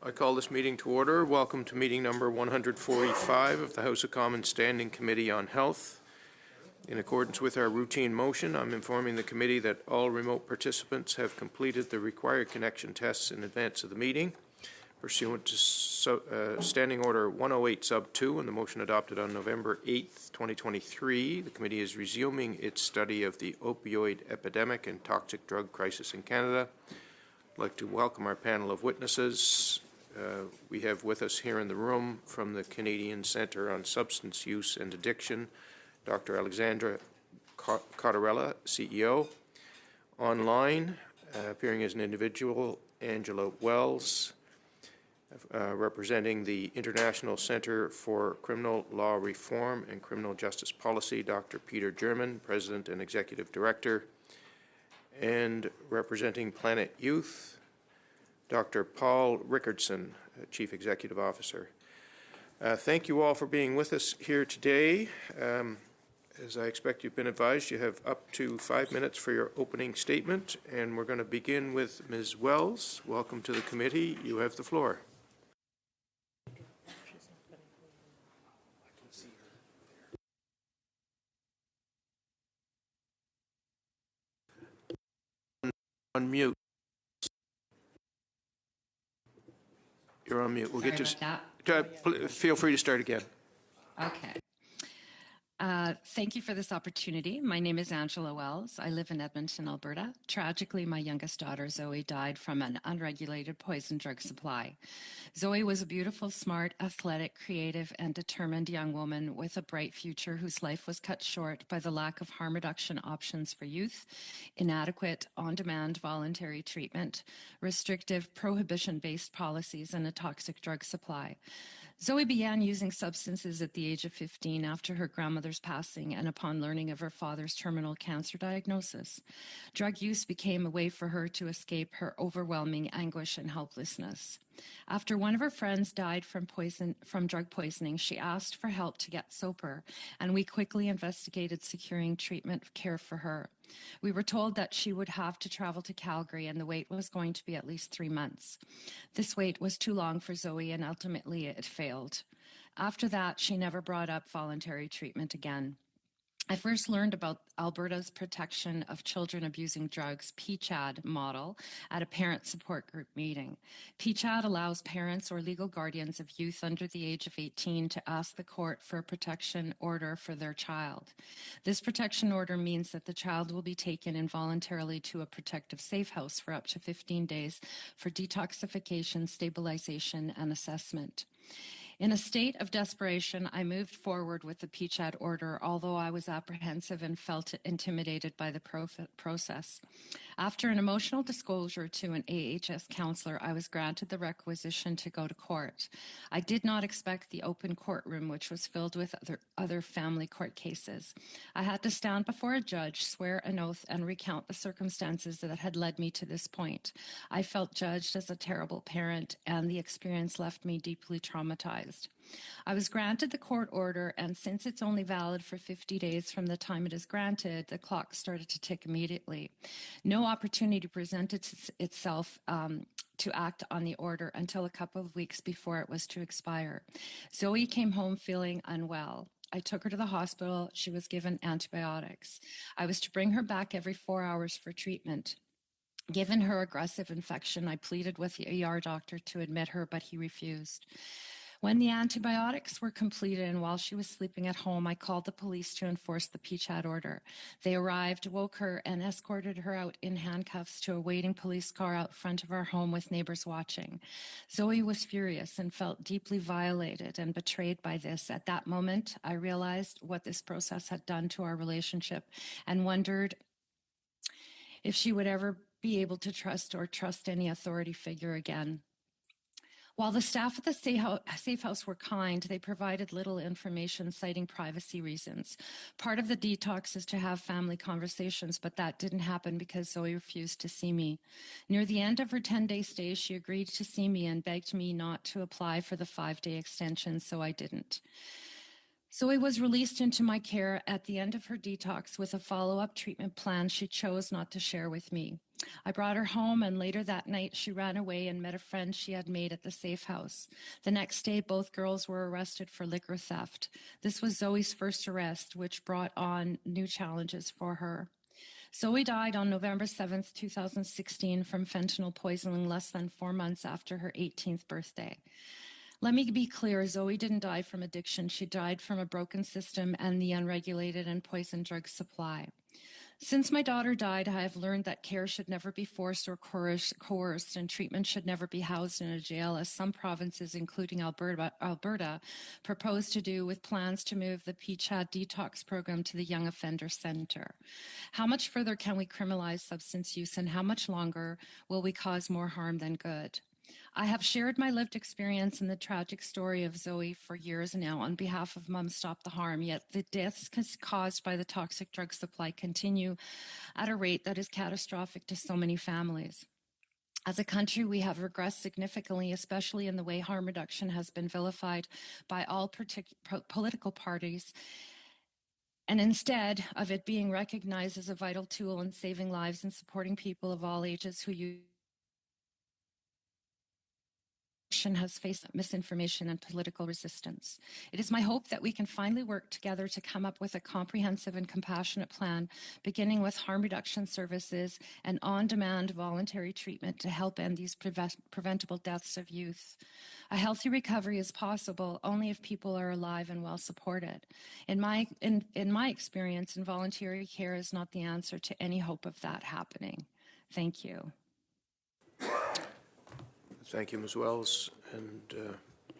I call this meeting to order. Welcome to meeting number 145 of the House of Commons Standing Committee on Health. In accordance with our routine motion, I'm informing the committee that all remote participants have completed the required connection tests in advance of the meeting. Pursuant to Standing Order 108 Sub 2 and the motion adopted on November 8th, 2023, the committee is resuming its study of the opioid epidemic and toxic drug crisis in Canada. I'd like to welcome our panel of witnesses. We have with us here in the room from the Canadian Centre on Substance Use and Addiction, Dr. Alexandra Cottarella, CEO. Online, appearing as an individual, Angela Wells, representing the International Centre for Criminal Law Reform and Criminal Justice Policy, Dr. Peter German, President and Executive Director, and representing Planet Youth, Dr. Paul Rickardson, Chief Executive Officer. Thank you all for being with us here today. As I expect you've been advised, you have up to 5 minutes for your opening statement, and we're going to begin with Ms. Wells. Welcome to the committee. You have the floor. On mute. You're on mute. We'll get you. Feel free to start again. Okay. Thank you for this opportunity. My name is Angela Wells. I live in Edmonton, Alberta. Tragically, my youngest daughter, Zoe, died from an unregulated poison drug supply. Zoe was a beautiful, smart, athletic, creative, and determined young woman with a bright future whose life was cut short by the lack of harm reduction options for youth, inadequate on-demand voluntary treatment, restrictive prohibition-based policies, and a toxic drug supply. Zoe began using substances at the age of 15 after her grandmother's passing and upon learning of her father's terminal cancer diagnosis. Drug use became a way for her to escape her overwhelming anguish and helplessness. After one of her friends died from drug poisoning, she asked for help to get sober, and we quickly investigated securing treatment care for her. We were told that she would have to travel to Calgary and the wait was going to be at least 3 months. This wait was too long for Zoe and ultimately it failed. After that, she never brought up voluntary treatment again. I first learned about Alberta's protection of children abusing drugs, PCHAD model, at a parent support group meeting. PCHAD allows parents or legal guardians of youth under the age of 18 to ask the court for a protection order for their child. This protection order means that the child will be taken involuntarily to a protective safe house for up to 15 days for detoxification, stabilization, and assessment. In a state of desperation, I moved forward with the PCHAD order, although I was apprehensive and felt intimidated by the process. After an emotional disclosure to an AHS counselor, I was granted the requisition to go to court. I did not expect the open courtroom, which was filled with other family court cases. I had to stand before a judge, swear an oath, and recount the circumstances that had led me to this point. I felt judged as a terrible parent, and the experience left me deeply traumatized. I was granted the court order, and since it's only valid for 50 days from the time it is granted, the clock started to tick immediately. No opportunity presented itself to act on the order until a couple of weeks before it was to expire. Zoe came home feeling unwell. I took her to the hospital. She was given antibiotics. I was to bring her back every 4 hours for treatment. Given her aggressive infection, I pleaded with the ER doctor to admit her, but he refused. When the antibiotics were completed and while she was sleeping at home, I called the police to enforce the PCHAD order. They arrived, woke her, and escorted her out in handcuffs to a waiting police car out front of our home with neighbors watching. Zoe was furious and felt deeply violated and betrayed by this. At that moment, I realized what this process had done to our relationship and wondered if she would ever be able to trust any authority figure again. While the staff at the safe house were kind, they provided little information citing privacy reasons. Part of the detox is to have family conversations, but that didn't happen because Zoe refused to see me. Near the end of her 10-day stay, she agreed to see me and begged me not to apply for the 5-day extension, so I didn't. Zoe was released into my care at the end of her detox with a follow-up treatment plan she chose not to share with me. I brought her home, and later that night she ran away and met a friend she had made at the safe house. The next day, both girls were arrested for liquor theft. This was Zoe's first arrest, which brought on new challenges for her. Zoe died on November 7th, 2016 from fentanyl poisoning less than 4 months after her 18th birthday. Let me be clear, Zoe didn't die from addiction. She died from a broken system and the unregulated and poison drug supply. Since my daughter died, I have learned that care should never be forced or coerced, and treatment should never be housed in a jail, as some provinces, including Alberta, propose to do, with plans to move the PCHAD detox program to the Young Offender Centre. How much further can we criminalize substance use, and how much longer will we cause more harm than good? I have shared my lived experience and the tragic story of Zoe for years now on behalf of Mom Stop the Harm, yet the deaths caused by the toxic drug supply continue at a rate that is catastrophic to so many families. As a country, we have regressed significantly, especially in the way harm reduction has been vilified by all political parties. And instead of it being recognized as a vital tool in saving lives and supporting people of all ages who use has faced misinformation and political resistance. It is my hope that we can finally work together to come up with a comprehensive and compassionate plan, beginning with harm reduction services and on-demand voluntary treatment to help end these preventable deaths of youth. A healthy recovery is possible only if people are alive and well supported. In my experience, involuntary care is not the answer to any hope of that happening. Thank you. Thank you, Ms. Wells, and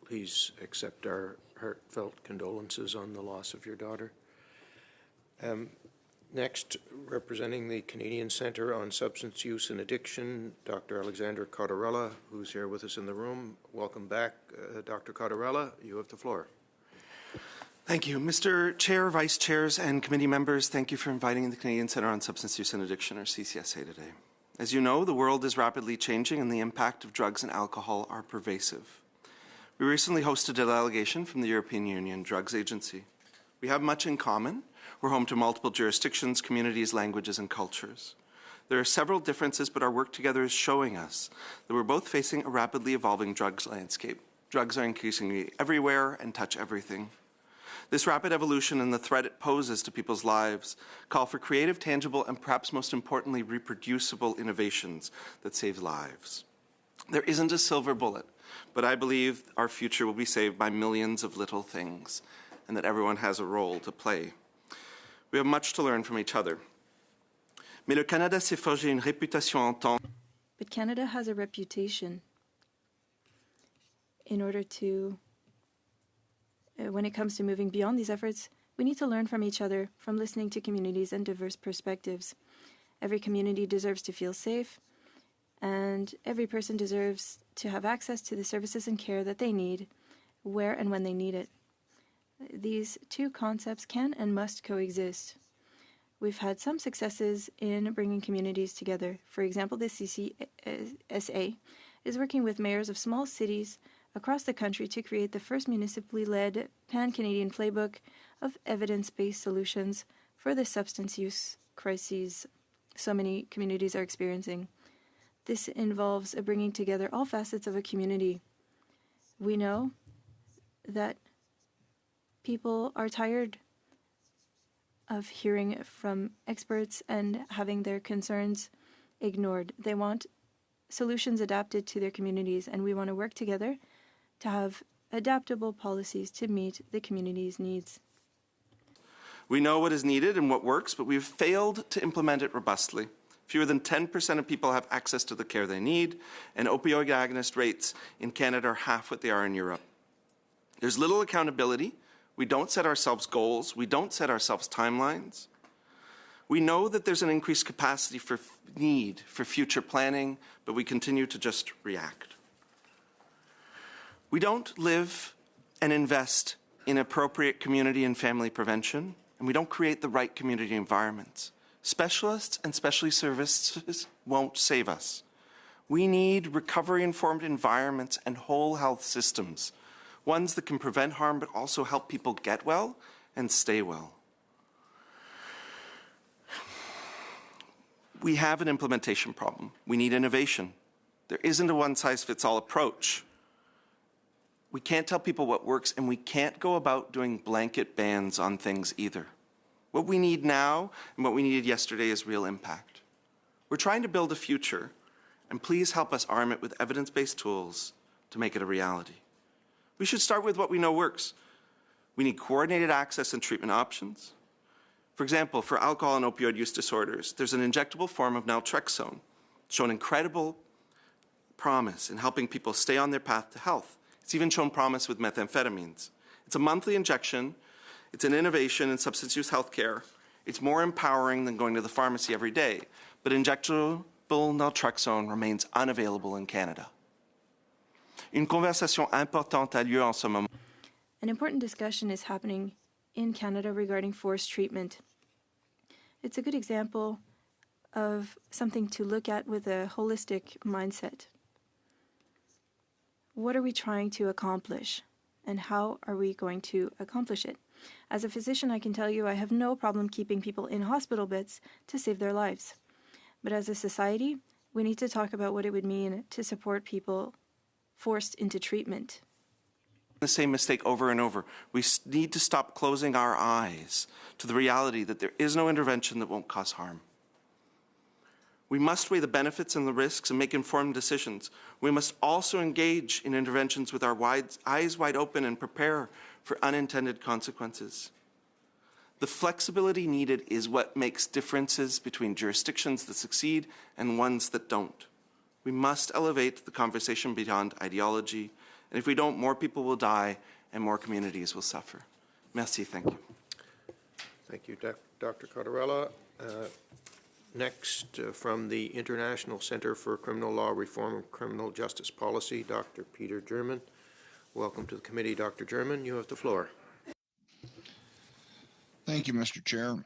please accept our heartfelt condolences on the loss of your daughter. Next, representing the Canadian Centre on Substance Use and Addiction, Dr. Alexandra Cottarella, who's here with us in the room. Welcome back, Dr. Cottarella. You have the floor. Thank you. Mr. Chair, Vice Chairs, and committee members, thank you for inviting the Canadian Centre on Substance Use and Addiction, or CCSA, today. As you know, the world is rapidly changing and the impact of drugs and alcohol are pervasive. We recently hosted a delegation from the European Union Drugs Agency. We have much in common. We're home to multiple jurisdictions, communities, languages, and cultures. There are several differences, but our work together is showing us that we're both facing a rapidly evolving drugs landscape. Drugs are increasingly everywhere and touch everything. This rapid evolution and the threat it poses to people's lives call for creative, tangible, and perhaps most importantly, reproducible innovations that save lives. There isn't a silver bullet, but I believe our future will be saved by millions of little things, and that everyone has a role to play. We have much to learn from each other. Mais le Canada s'est forgé une réputation en tant. But Canada has a reputation in order to when it comes to moving beyond these efforts, we need to learn from each other, from listening to communities and diverse perspectives. Every community deserves to feel safe, and every person deserves to have access to the services and care that they need, where and when they need it. These two concepts can and must coexist. We've had some successes in bringing communities together. For example, the CCSA is working with mayors of small cities across the country to create the first municipally led pan-Canadian playbook of evidence-based solutions for the substance use crises so many communities are experiencing. This involves bringing together all facets of a community. We know that people are tired of hearing from experts and having their concerns ignored. They want solutions adapted to their communities, and we want to work together to have adaptable policies to meet the community's needs. We know what is needed and what works, but we've failed to implement it robustly. Fewer than 10% of people have access to the care they need, and opioid agonist rates in Canada are half what they are in Europe. There's little accountability. We don't set ourselves goals. We don't set ourselves timelines. We know that there's an increased capacity for need for future planning, but we continue to just react. We don't live and invest in appropriate community and family prevention, and we don't create the right community environments. Specialists and specialty services won't save us. We need recovery-informed environments and whole health systems. ones that can prevent harm but also help people get well and stay well. We have an implementation problem. We need innovation. There isn't a one-size-fits-all approach. We can't tell people what works, and we can't go about doing blanket bans on things either. What we need now and what we needed yesterday is real impact. We're trying to build a future, and please help us arm it with evidence-based tools to make it a reality. We should start with what we know works. We need coordinated access and treatment options. For example, for alcohol and opioid use disorders, there's an injectable form of naltrexone shown incredible promise in helping people stay on their path to health. It's even shown promise with methamphetamines. It's a monthly injection. It's an innovation in substance use healthcare. It's more empowering than going to the pharmacy every day, but injectable naltrexone remains unavailable in Canada. Une conversation importante a lieu en ce moment. An important discussion is happening in Canada regarding forced treatment. It's a good example of something to look at with a holistic mindset. What are we trying to accomplish, and how are we going to accomplish it? As a physician, I can tell you I have no problem keeping people in hospital beds to save their lives. But as a society, we need to talk about what it would mean to support people forced into treatment. The same mistake over and over. We need to stop closing our eyes to the reality that there is no intervention that won't cause harm. We must weigh the benefits and the risks and make informed decisions. We must also engage in interventions with our eyes wide open and prepare for unintended consequences. The flexibility needed is what makes differences between jurisdictions that succeed and ones that don't. We must elevate the conversation beyond ideology, and if we don't, more people will die and more communities will suffer. Merci, thank you. Thank you, Dr. Cottarella. Next, from the International Center for Criminal Law Reform and Criminal Justice Policy, Dr. Peter German. Welcome to the committee, Dr. German. You have the floor. Thank you, Mr. Chair.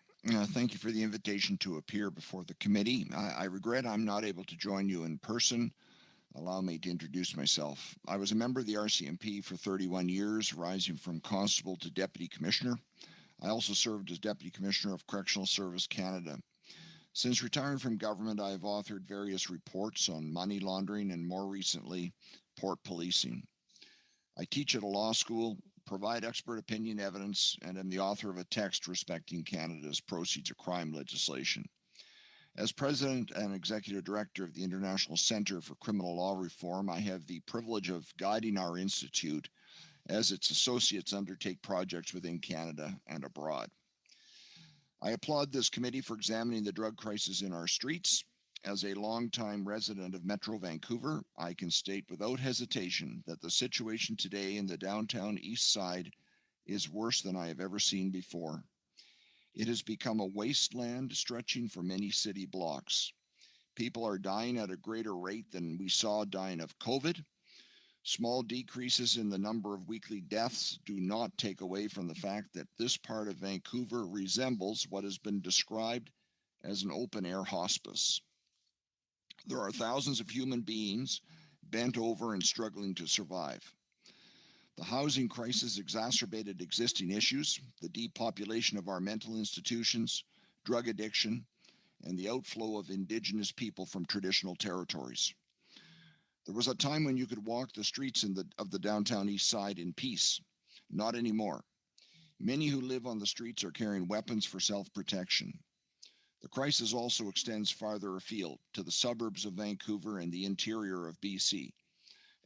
Thank you for the invitation to appear before the committee. I regret I'm not able to join you in person. Allow me to introduce myself. I was a member of the RCMP for 31 years, rising from constable to deputy commissioner. I also served as deputy commissioner of Correctional Service Canada. Since retiring from government, I have authored various reports on money laundering and, more recently, port policing. I teach at a law school, provide expert opinion evidence, and am the author of a text respecting Canada's proceeds of crime legislation. As president and executive director of the International Center for Criminal Law Reform, I have the privilege of guiding our institute as its associates undertake projects within Canada and abroad. I applaud this committee for examining the drug crisis in our streets. As a longtime resident of Metro Vancouver, I can state without hesitation that the situation today in the downtown east side is worse than I have ever seen before. It has become a wasteland stretching for many city blocks. People are dying at a greater rate than we saw dying of COVID. Small decreases in the number of weekly deaths do not take away from the fact that this part of Vancouver resembles what has been described as an open-air hospice. There are thousands of human beings bent over and struggling to survive. The housing crisis exacerbated existing issues, the depopulation of our mental institutions, drug addiction, and the outflow of Indigenous people from traditional territories. There was a time when you could walk the streets of the downtown east side in peace. Not anymore. Many who live on the streets are carrying weapons for self-protection. The crisis also extends farther afield to the suburbs of Vancouver and the interior of BC,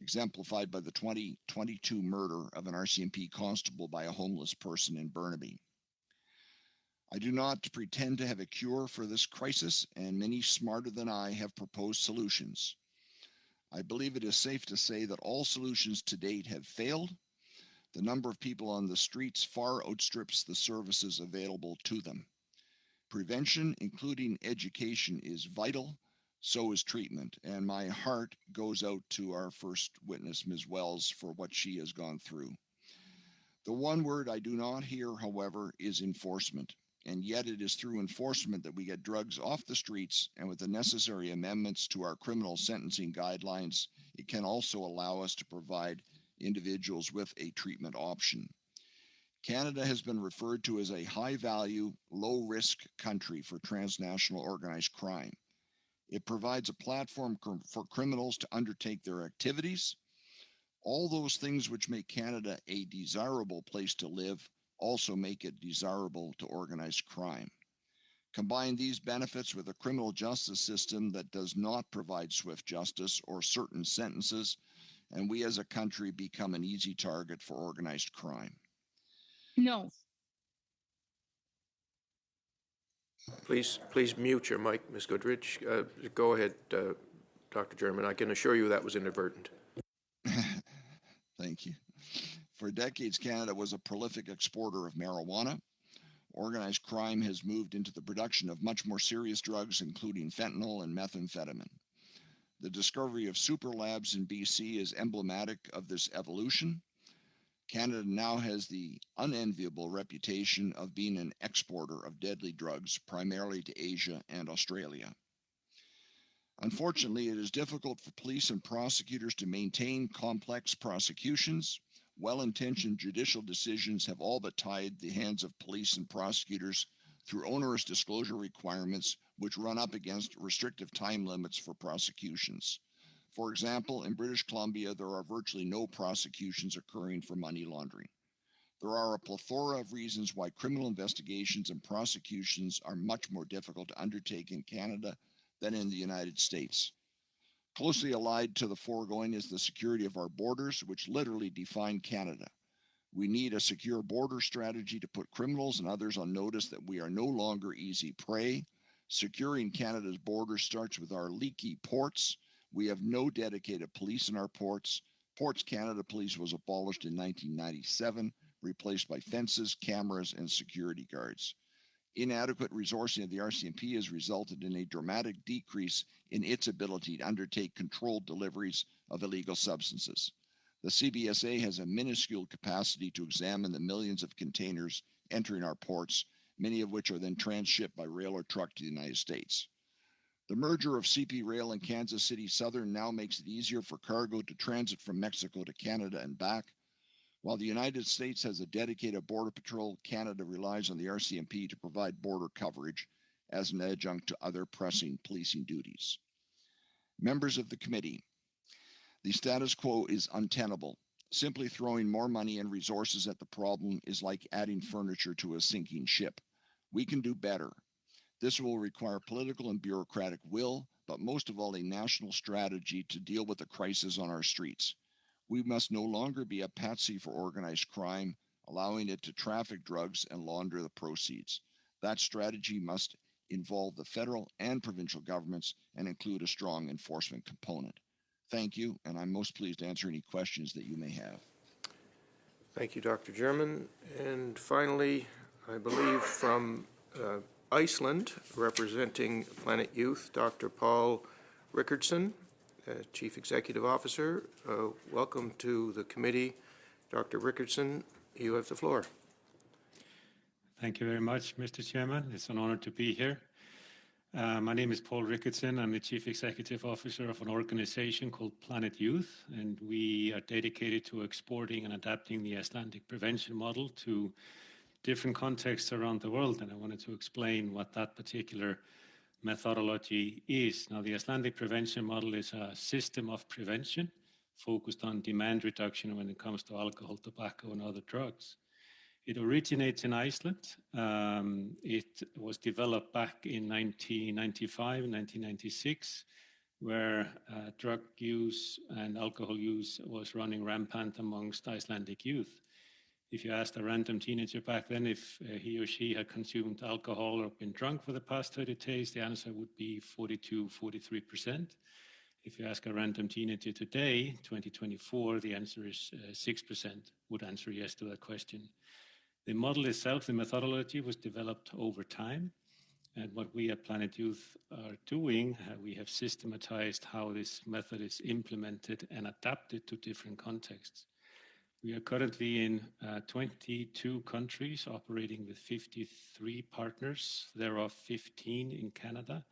exemplified by the 2022 murder of an RCMP constable by a homeless person in Burnaby. I do not pretend to have a cure for this crisis, and many smarter than I have proposed solutions. I believe it is safe to say that all solutions to date have failed. The number of people on the streets far outstrips the services available to them. Prevention, including education, is vital, so is treatment, and my heart goes out to our first witness, Ms. Wells, for what she has gone through. The one word I do not hear, however, is enforcement, and yet it is through enforcement that we get drugs off the streets, and with the necessary amendments to our criminal sentencing guidelines, it can also allow us to provide individuals with a treatment option. Canada has been referred to as a high-value, low-risk country for transnational organized crime. It provides a platform for criminals to undertake their activities. All those things which make Canada a desirable place to live also make it desirable to organized crime. Combine these benefits with a criminal justice system that does not provide swift justice or certain sentences, and we as a country become an easy target for organized crime. No. Please mute your mic, Ms. Goodrich. Go ahead, Dr. German. I can assure you that was inadvertent. Thank you. For decades, Canada was a prolific exporter of marijuana. Organized crime has moved into the production of much more serious drugs, including fentanyl and methamphetamine. The discovery of super labs in BC is emblematic of this evolution. Canada now has the unenviable reputation of being an exporter of deadly drugs, primarily to Asia and Australia. Unfortunately, it is difficult for police and prosecutors to maintain complex prosecutions. Well-intentioned judicial decisions have all but tied the hands of police and prosecutors through onerous disclosure requirements, which run up against restrictive time limits for prosecutions. For example, in British Columbia, there are virtually no prosecutions occurring for money laundering. There are a plethora of reasons why criminal investigations and prosecutions are much more difficult to undertake in Canada than in the United States. Closely allied to the foregoing is the security of our borders, which literally define Canada. We need a secure border strategy to put criminals and others on notice that we are no longer easy prey. Securing Canada's borders starts with our leaky ports. We have no dedicated police in our ports. Ports Canada Police was abolished in 1997, replaced by fences, cameras, and security guards. Inadequate resourcing of the RCMP has resulted in a dramatic decrease in its ability to undertake controlled deliveries of illegal substances. The CBSA has a minuscule capacity to examine the millions of containers entering our ports, many of which are then transshipped by rail or truck to the United States. The merger of CP Rail and Kansas City Southern now makes it easier for cargo to transit from Mexico to Canada and back. While the United States has a dedicated border patrol, Canada relies on the RCMP to provide border coverage as an adjunct to other pressing policing duties. Members of the committee, the status quo is untenable. Simply throwing more money and resources at the problem is like adding furniture to a sinking ship. We can do better. This will require political and bureaucratic will, but most of all a national strategy to deal with the crisis on our streets. We must no longer be a patsy for organized crime, allowing it to traffic drugs and launder the proceeds. That strategy must involve the federal and provincial governments and include a strong enforcement component. Thank you, and I'm most pleased to answer any questions that you may have. Thank you, Dr. German. And finally, I believe from Iceland, representing Planet Youth, Dr. Paul Rickardson, Chief Executive Officer. Welcome to the committee. Dr. Rickardson, you have the floor. Thank you very much, Mr. Chairman. It's an honor to be here. My name is Paul Rickardson. I'm the Chief Executive Officer of an organization called Planet Youth, and we are dedicated to exporting and adapting the Icelandic prevention model to different contexts around the world. And I wanted to explain what that particular methodology is. Now, the Icelandic prevention model is a system of prevention focused on demand reduction when it comes to alcohol, tobacco, and other drugs. It originates in Iceland. It was developed back in 1995 and 1996, where drug use and alcohol use was running rampant amongst Icelandic youth. If you asked a random teenager back then if he or she had consumed alcohol or been drunk for the past 30 days, the answer would be 42, 43%. If you ask a random teenager today, 2024, the answer is 6% would answer yes to that question. The model itself, the methodology, was developed over time. And what we at Planet Youth are doing, we have systematized how this method is implemented and adapted to different contexts. We are currently in 22 countries, operating with 53 partners, thereof 15 in Canada,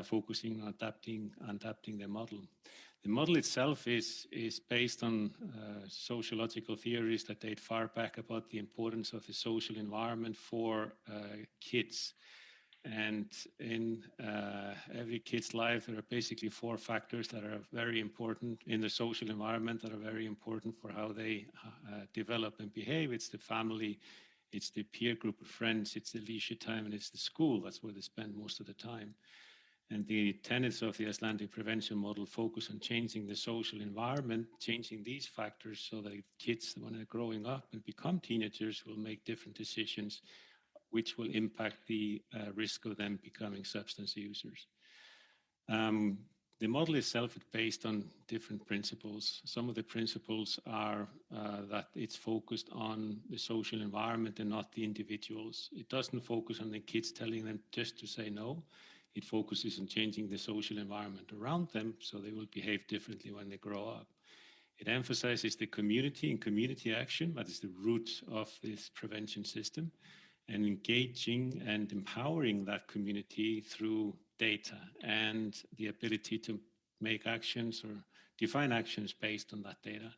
focusing on adapting the model. The model itself is based on sociological theories that date far back about the importance of the social environment for kids. And in every kid's life, there are basically 4 factors that are very important in the social environment, that are very important for how they develop and behave. It's the family, it's the peer group of friends, it's the leisure time, and it's the school. That's where they spend most of the time. And the tenets of the Icelandic prevention model focus on changing the social environment, changing these factors so that kids, when they're growing up and become teenagers, will make different decisions which will impact the risk of them becoming substance users. The model itself is based on different principles. Some of the principles are that it's focused on the social environment and not the individuals. It doesn't focus on the kids telling them just to say no. It focuses on changing the social environment around them so they will behave differently when they grow up. It emphasizes the community and community action. That is the root of this prevention system, and engaging and empowering that community through data and the ability to make actions or define actions based on that data.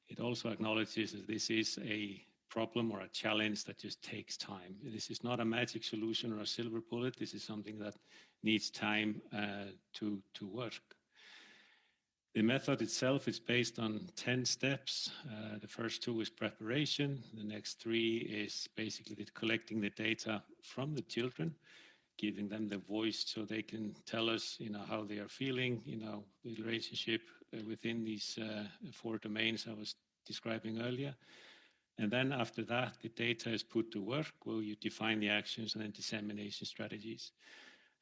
It also acknowledges that this is a problem or a challenge that just takes time. This is not a magic solution or a silver bullet. This is something that needs time to work. The method itself is based on 10 steps. The first 2 is preparation. The next 3 is basically collecting the data from the children, giving them the voice so they can tell us, how they are feeling, the relationship within these 4 domains I was describing earlier. And then after that, the data is put to work where you define the actions and then dissemination strategies.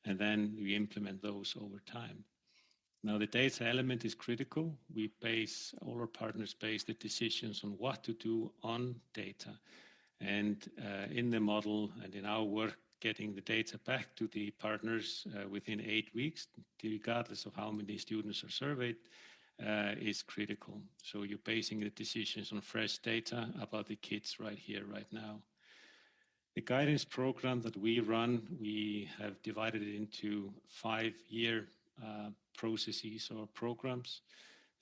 And then we implement those over time. Now, the data element is critical. All our partners base the decisions on what to do on data. And in the model and in our work, getting the data back to the partners within 8 weeks, regardless of how many students are surveyed, is critical. So you're basing the decisions on fresh data about the kids right here, right now. The guidance program that we run, we have divided it into 5-year processes or programs.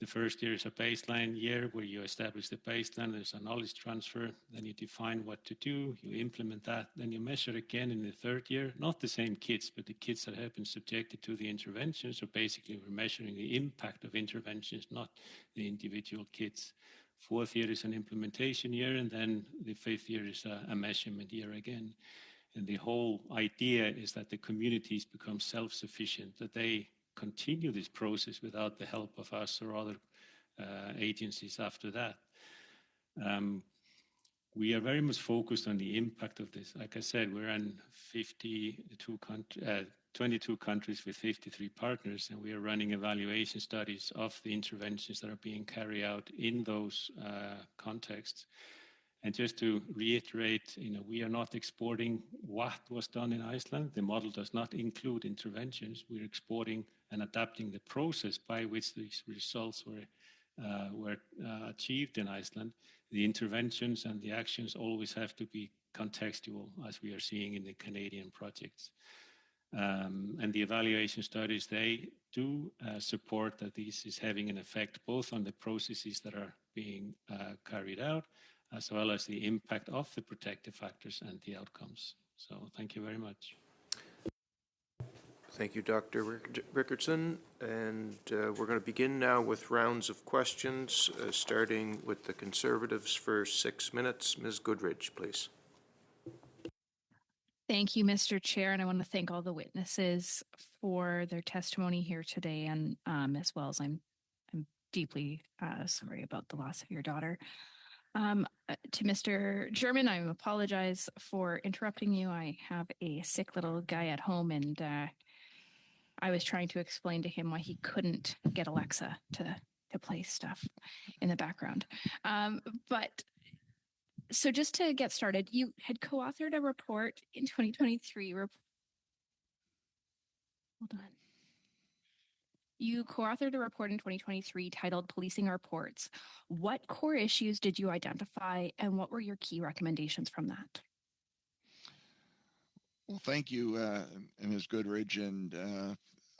The first year is a baseline year where you establish the baseline, there's a knowledge transfer, then you define what to do, you implement that, then you measure again in the 3rd year, not the same kids, but the kids that have been subjected to the intervention. So basically we're measuring the impact of interventions, not the individual kids. 4th year is an implementation year, and then the 5th year is a measurement year again. And the whole idea is that the communities become self-sufficient, that they continue this process without the help of us or other agencies after that. We are very much focused on the impact of this. Like I said, we're in 22 countries with 53 partners, and we are running evaluation studies of the interventions that are being carried out in those contexts. And just to reiterate, we are not exporting what was done in Iceland. The model does not include interventions. We're exporting and adapting the process by which these results were achieved in Iceland. The interventions and the actions always have to be contextual, as we are seeing in the Canadian projects. And the evaluation studies, they do support that this is having an effect both on the processes that are being carried out, as well as the impact of the protective factors and the outcomes. So thank you very much. Thank you, Dr. Rickardson. And we're going to begin now with rounds of questions, starting with the Conservatives for 6 minutes. Ms. Goodridge, please. Thank you, Mr. Chair, and I want to thank all the witnesses for their testimony here today, and as well as I'm deeply sorry about the loss of your daughter. To Mr. German, I apologize for interrupting you. I have a sick little guy at home, and I was trying to explain to him why he couldn't get Alexa to play stuff in the background. But so just to get started, you had co-authored a report in 2023. Hold on. You co-authored a report in 2023 titled Policing Our Ports. What core issues did you identify, and what were your key recommendations from that? Well, thank you, Ms. Goodridge. And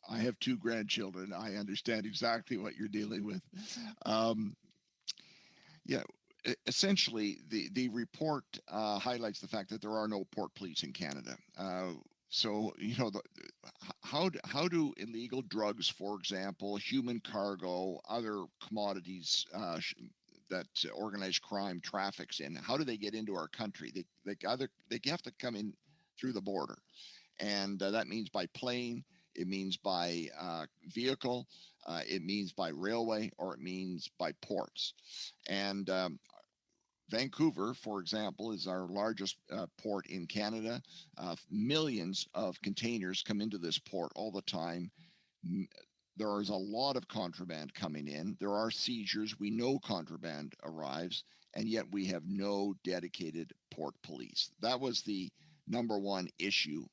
I have two grandchildren. I understand exactly what you're dealing with. Um, yeah, essentially, the report highlights the fact that there are no port police in Canada. So, you know, how do illegal drugs, for example, human cargo, other commodities that organized crime traffics in, how do they get into our country? They have to come in through the border, and that means by plane, it means by vehicle, it means by railway, or it means by ports. And Vancouver, for example, is our largest port in Canada. Millions of containers come into this port all the time. There is a lot of contraband coming in. There are seizures. We know contraband arrives, and yet we have no dedicated port police. That was the number one issue.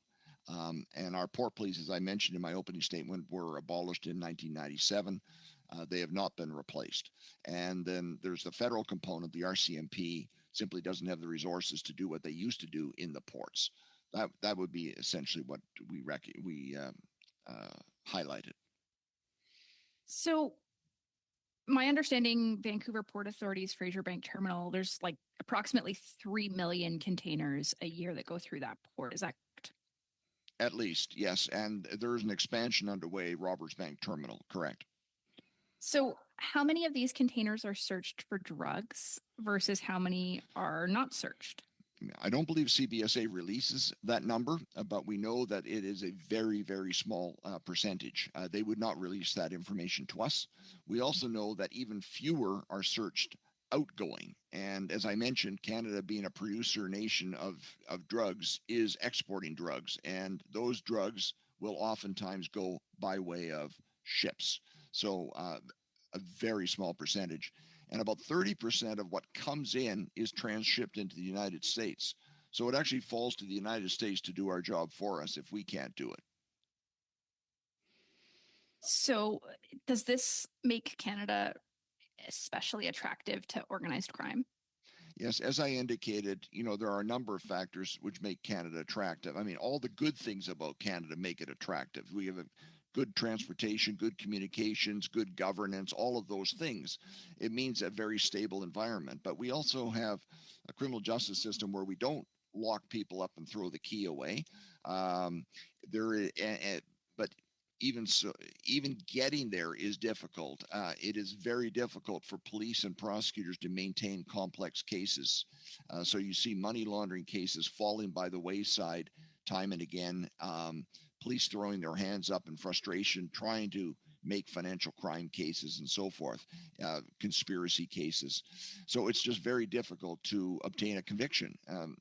And our port police, as I mentioned in my opening statement, were abolished in 1997. They have not been replaced. And then there's the federal component. The RCMP simply doesn't have the resources to do what they used to do in the ports. That would be essentially what we highlighted. So my understanding, Vancouver Port Authority's Fraser Bank Terminal, there's like approximately 3 million containers a year that go through that port. Is that correct? At least, yes. And there's an expansion underway, Roberts Bank Terminal, correct. So how many of these containers are searched for drugs versus how many are not searched? I don't believe CBSA releases that number, but we know that it is a very, very small percentage. They would not release that information to us. We also know that even fewer are searched outgoing. And as I mentioned, Canada being a producer nation of drugs is exporting drugs. And those drugs will oftentimes go by way of ships. So a very small percentage. And about 30% of what comes in is transshipped into the United States. So it actually falls to the United States to do our job for us if we can't do it. So does this make Canada especially attractive to organized crime? Yes, as I indicated, you know, there are a number of factors which make Canada attractive. I mean, all the good things about Canada make it attractive. We have a good transportation, good communications, good governance, all of those things. It means a very stable environment. But we also have a criminal justice system where we don't lock people up and throw the key away. There is, but even so, even getting there is difficult. It is very difficult for police and prosecutors to maintain complex cases. So you see money laundering cases falling by the wayside time and again. Police throwing their hands up in frustration, trying to make financial crime cases and so forth, conspiracy cases. So it's just very difficult to obtain a conviction.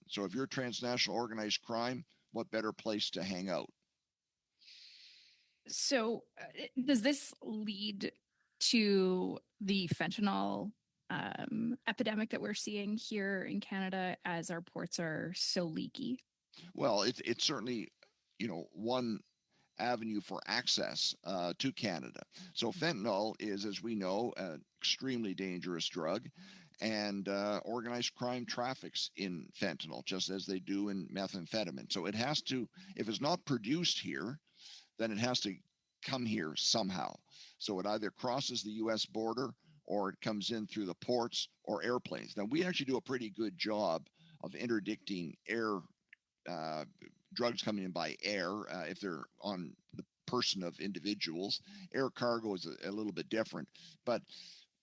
So if you're transnational organized crime, what better place to hang out? So does this lead to the fentanyl epidemic that we're seeing here in Canada as our ports are so leaky? Well, it's certainly, you know, one avenue for access to Canada. So fentanyl is, as we know, an extremely dangerous drug, and organized crime traffics in fentanyl, just as they do in methamphetamine. So it has to, if it's not produced here, then it has to come here somehow. So it either crosses the U.S. border or it comes in through the ports or airplanes. Now, we actually do a pretty good job of interdicting air drugs coming in by air if they're on the person of individuals. Air cargo is a little bit different, but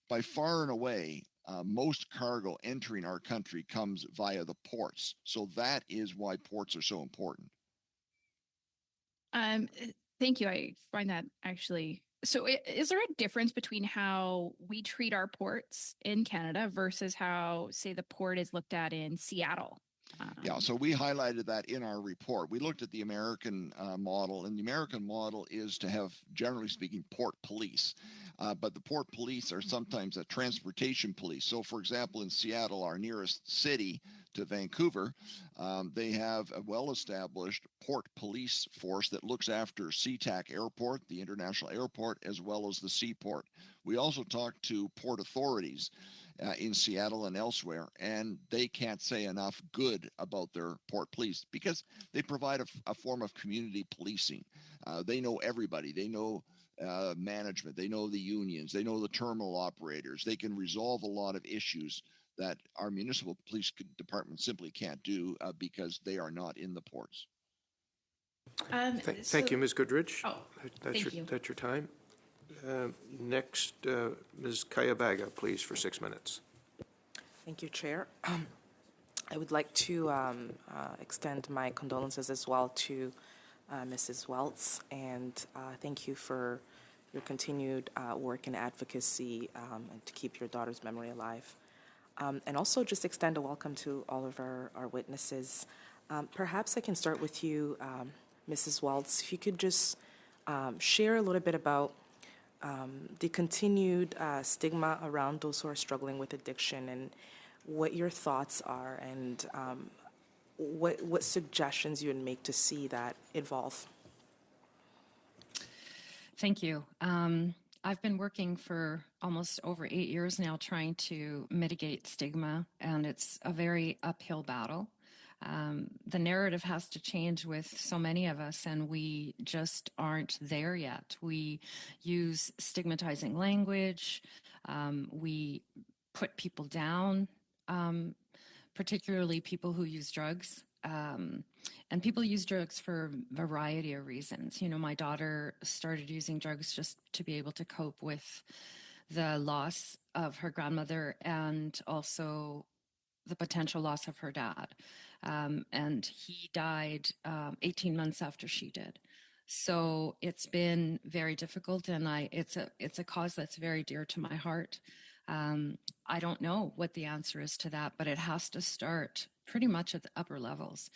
by far and away, most cargo entering our country comes via the ports. So that is why ports are so important. Thank you. I find that actually. So is there a difference between how we treat our ports in Canada versus how, say, the port is looked at in Seattle? Yeah, so we highlighted that in our report. We looked at the American model, and the American model is to have, generally speaking, port police. But the port police are sometimes a transportation police. So, for example, in Seattle, our nearest city, to Vancouver, they have a well-established port police force that looks after SeaTac Airport, the international airport, as well as the seaport. We also talked to port authorities in Seattle and elsewhere, and they can't say enough good about their port police because they provide a form of community policing. They know everybody. They know management. They know the unions. They know the terminal operators. They can resolve a lot of issues that our municipal police department simply can't do because they are not in the ports. Thank you, Ms. Goodrich. Oh, thank you. That's your time. Next, Ms. Kayabaga, please, for 6 minutes. Thank you, Chair. I would like to extend my condolences as well to Mrs. Welts, and thank you for your continued work and advocacy and to keep your daughter's memory alive. And also just extend a welcome to all of our witnesses. Perhaps I can start with you, Mrs. Welts. If you could just share a little bit about the continued stigma around those who are struggling with addiction and what your thoughts are and what suggestions you would make to see that evolve. Thank you. I've been working for almost over 8 years now trying to mitigate stigma, and it's a very uphill battle. The narrative has to change with so many of us, and we just aren't there yet. We use stigmatizing language. We put people down, particularly people who use drugs. And people use drugs for a variety of reasons. You know, my daughter started using drugs just to be able to cope with the loss of her grandmother and also the potential loss of her dad. And he died 18 months after she did. So it's been very difficult, and it's a cause that's very dear to my heart. I don't know what the answer is to that, but it has to start pretty much at the upper levels.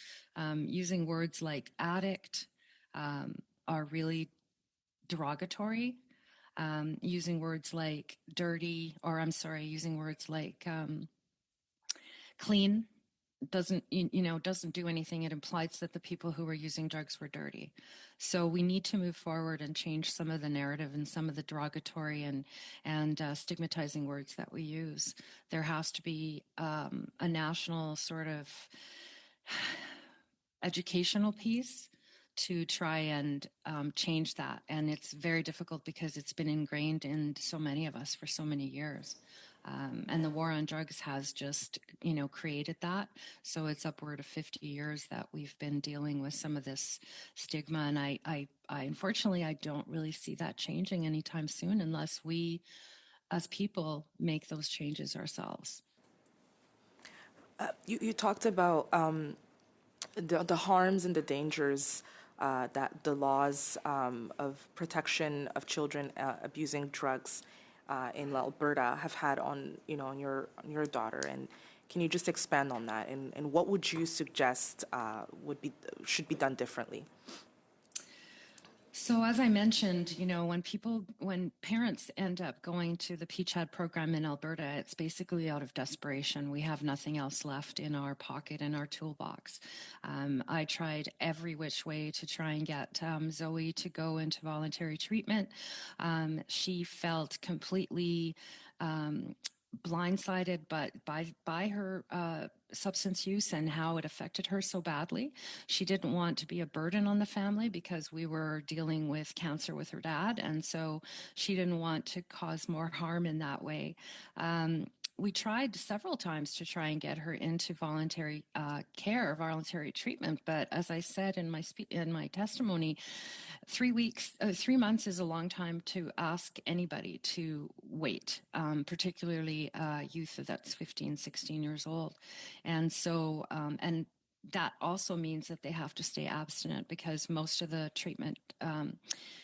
Using words like addict are really derogatory. Using words like dirty, or I'm sorry, using words like clean doesn't do anything. It implies that the people who were using drugs were dirty. So we need to move forward and change some of the narrative and some of the derogatory and stigmatizing words that we use. There has to be a national sort of educational piece to try and change that. And it's very difficult because it's been ingrained in so many of us for so many years. And the war on drugs has just, created that. So it's upward of 50 years that we've been dealing with some of this stigma. And I unfortunately, I don't really see that changing anytime soon unless we, as people, make those changes ourselves. You talked about the harms and the dangers that the laws of protection of children abusing drugs in Alberta have had on your daughter, and can you just expand on that and what would you suggest should be done differently? So as I mentioned, when parents end up going to the PCHAD program in Alberta, it's basically out of desperation. We have nothing else left in our pocket, in our toolbox. I tried every which way to try and get Zoe to go into voluntary treatment. She felt completely blindsided by her substance use and how it affected her so badly. She didn't want to be a burden on the family because we were dealing with cancer with her dad, and so she didn't want to cause more harm in that way. We tried several times to try and get her into voluntary care, voluntary treatment, but as I said in my testimony, 3 months is a long time to ask anybody to wait, particularly youth that's 15, 16 years old. And so, and that also means that they have to stay abstinent because most of the treatment,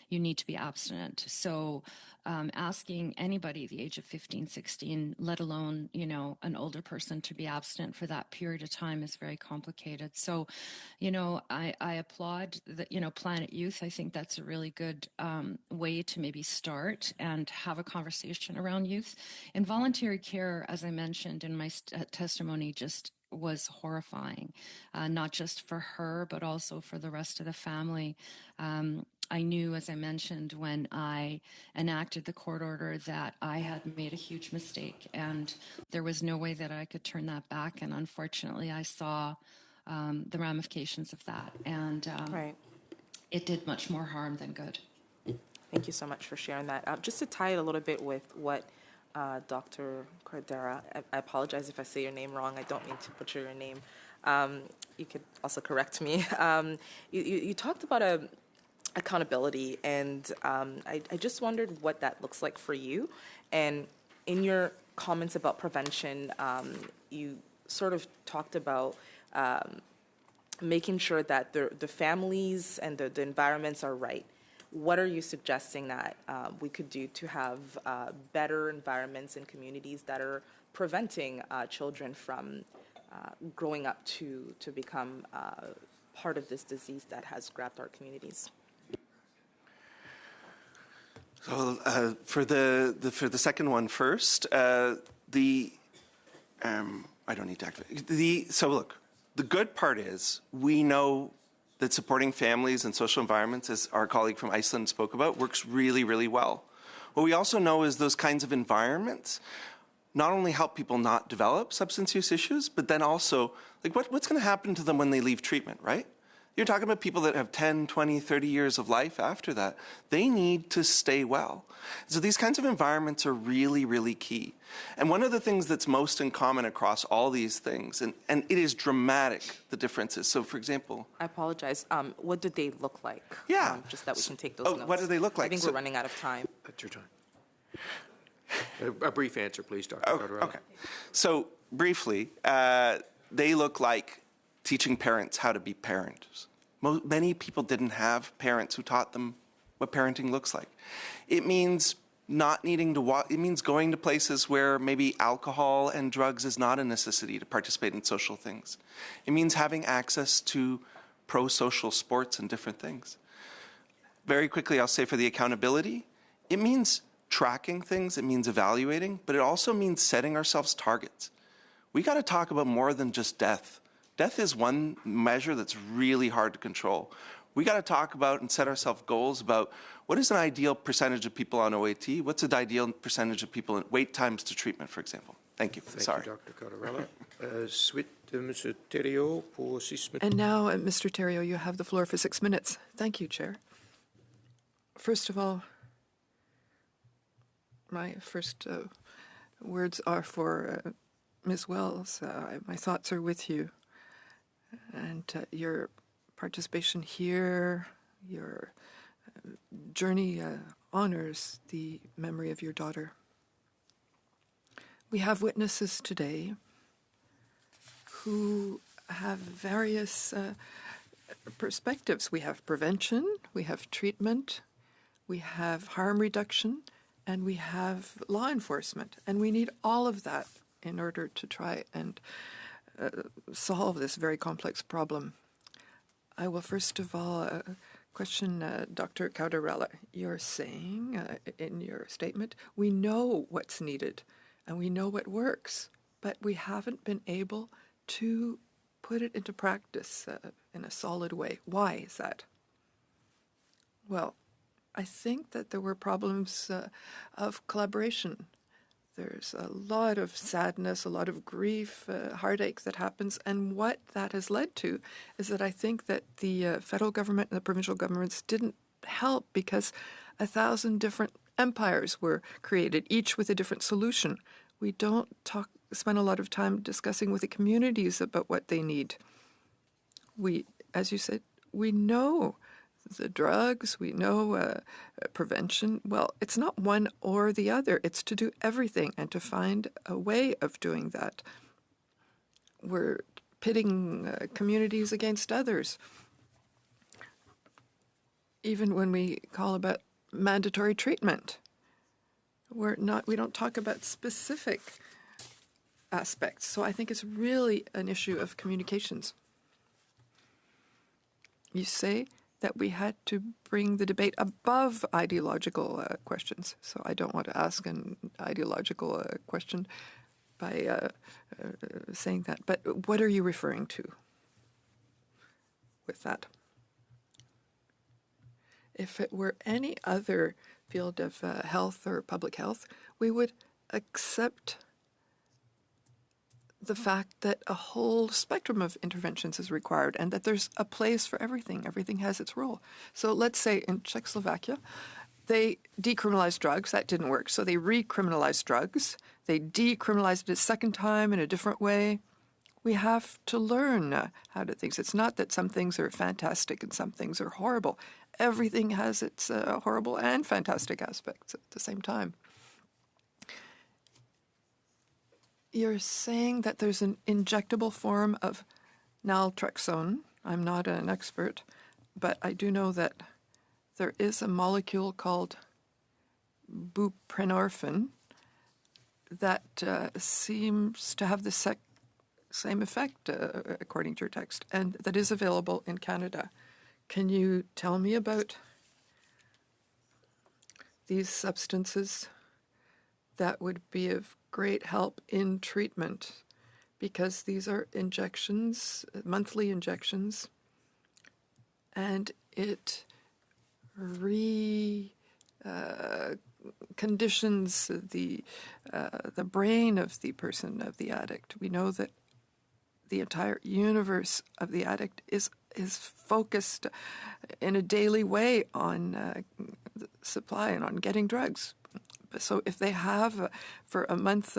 you need to be abstinent. So asking anybody the age of 15, 16, let alone, an older person to be abstinent for that period of time is very complicated. So, I applaud the, Planet Youth. I think that's a really good way to maybe start and have a conversation around youth. Involuntary care, as I mentioned in my testimony, just was horrifying, not just for her, but also for the rest of the family. I knew, as I mentioned, when I enacted the court order that I had made a huge mistake, and there was no way that I could turn that back. And unfortunately, I saw the ramifications of that, and Right. it did much more harm than good. Thank you so much for sharing that. Just to tie it a little bit with what Dr. Cordera, I apologize if I say your name wrong. I don't mean to butcher your name. You could also correct me. You talked about accountability, and I just wondered what that looks like for you. And in your comments about prevention, you sort of talked about making sure that the families and the environments are right. What are you suggesting that we could do to have better environments and communities that are preventing children from growing up to become part of this disease that has grabbed our communities? So for the second one first, I don't need to activate so look, the good part is we know that supporting families and social environments, as our colleague from Iceland spoke about, works really, really well. What we also know is those kinds of environments not only help people not develop substance use issues, but then also, like, what's going to happen to them when they leave treatment, right? You're talking about people that have 10, 20, 30 years of life after that. They need to stay well. So these kinds of environments are really, really key. And one of the things that's most in common across all these things, and it is dramatic, the differences. So, for example... I apologize. What did they look like? Yeah. Just that we can take those notes. What do they look like? I think we're running out of time. That's your time. A brief answer, please, Dr. Cordera. Okay. So, briefly, they look like teaching parents how to be parents. Many people didn't have parents who taught them what parenting looks like. It means not needing to walk. It means going to places where maybe alcohol and drugs is not a necessity to participate in social things. It means having access to pro-social sports and different things. Very quickly, I'll say for the accountability, it means tracking things, it means evaluating, but it also means setting ourselves targets. We got to talk about more than just death. Death is one measure that's really hard to control. We got to talk about and set ourselves goals about what is an ideal percentage of people on OAT, what's an ideal percentage of people in wait times to treatment, for example. Thank you. Thank you, Dr. Cordera. Suite de M. Thériault pour 6 minutes. And now, Mr. Thériault, you have the floor for 6 minutes. Thank you, Chair. First of all, my first words are for Ms. Wells. My thoughts are with you. And your participation here, your journey honors the memory of your daughter. We have witnesses today who have various perspectives. We have prevention, we have treatment, we have harm reduction, and we have law enforcement. And we need all of that in order to try and solve this very complex problem. I will first of all question Dr. Caudarella. You're saying in your statement, we know what's needed and we know what works, but we haven't been able to put it into practice in a solid way. Why is that? Well, I think that there were problems of collaboration. There's a lot of sadness, a lot of grief, heartache that happens. And what that has led to is that I think that the federal government and the provincial governments didn't help because 1,000 different empires were created, each with a different solution. We don't spend a lot of time discussing with the communities about what they need. We, as you said, we know the drugs, we know prevention. Well, it's not one or the other. It's to do everything and to find a way of doing that. We're pitting communities against others. Even when we call about mandatory treatment, we don't talk about specific aspects. So I think it's really an issue of communications. You say that we had to bring the debate above ideological questions. So I don't want to ask an ideological question, by saying that. But what are you referring to with that? If it were any other field of health or public health, we would accept the fact that a whole spectrum of interventions is required and that there's a place for everything. Everything has its role. So let's say in Czechoslovakia, they decriminalized drugs. That didn't work. So they recriminalized drugs. They decriminalized it a second time in a different way. We have to learn how to do things. It's not that some things are fantastic and some things are horrible. Everything has its horrible and fantastic aspects at the same time. You're saying that there's an injectable form of naltrexone. I'm not an expert, but I do know that there is a molecule called buprenorphine that seems to have the same effect, according to your text, and that is available in Canada. Can you tell me about these substances that would be of great help in treatment? Because these are injections, monthly injections, and it conditions the brain of the person, of the addict. We know that the entire universe of the addict is focused in a daily way on the supply and on getting drugs. So if they have for a month